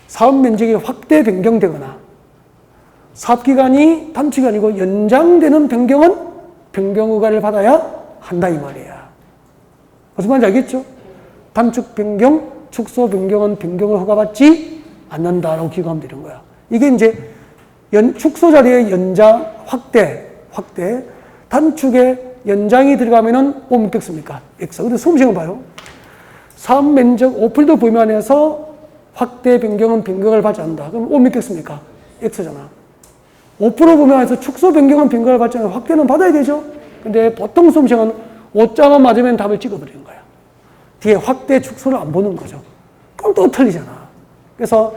사업 면적이 확대 변경되거나 사업기간이 단축이 아니고 연장되는 변경은 변경허가를 받아야 한다 이 말이야. 무슨 말인지 알겠죠? 단축 변경, 축소 변경은 변경을 허가받지 않는다라고 기억하면 되는 거야. 이게 이제 축소 자리에 연장, 확대, 단축에 연장이 들어가면은 오몇 씁니까? X. 근데 수험시험 봐요. 사업 면적 5% 범위 안에서 확대 변경은 변경을 받지 않는다. 그럼 오몇 씁니까? X잖아. 5% 범위 안에서 축소 변경은 변경을 받지 않는다. 확대는 받아야 되죠? 근데 보통 수험시험은 5자만 맞으면 답을 찍어버리는 거야. 뒤에 확대, 축소를 안 보는 거죠. 그럼 또 틀리잖아. 그래서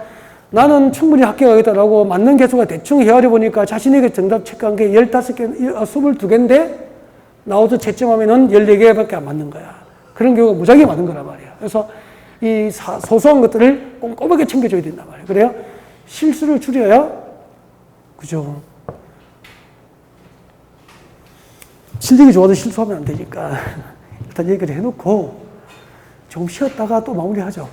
나는 충분히 합격하겠다라고 맞는 개수가 대충 헤아려 보니까 자신에게 정답 체크한 게 15개, 22개인데 나와서 채점하면은 14개밖에 안 맞는 거야. 그런 경우가 무지하게 많은 거란 말이야. 그래서 이 소소한 것들을 꼼꼼하게 챙겨줘야 된단 말이야. 그래야 실수를 줄여야, 그죠? 실력이 좋아도 실수하면 안 되니까 일단 얘기를 해놓고 좀 쉬었다가 또 마무리하죠.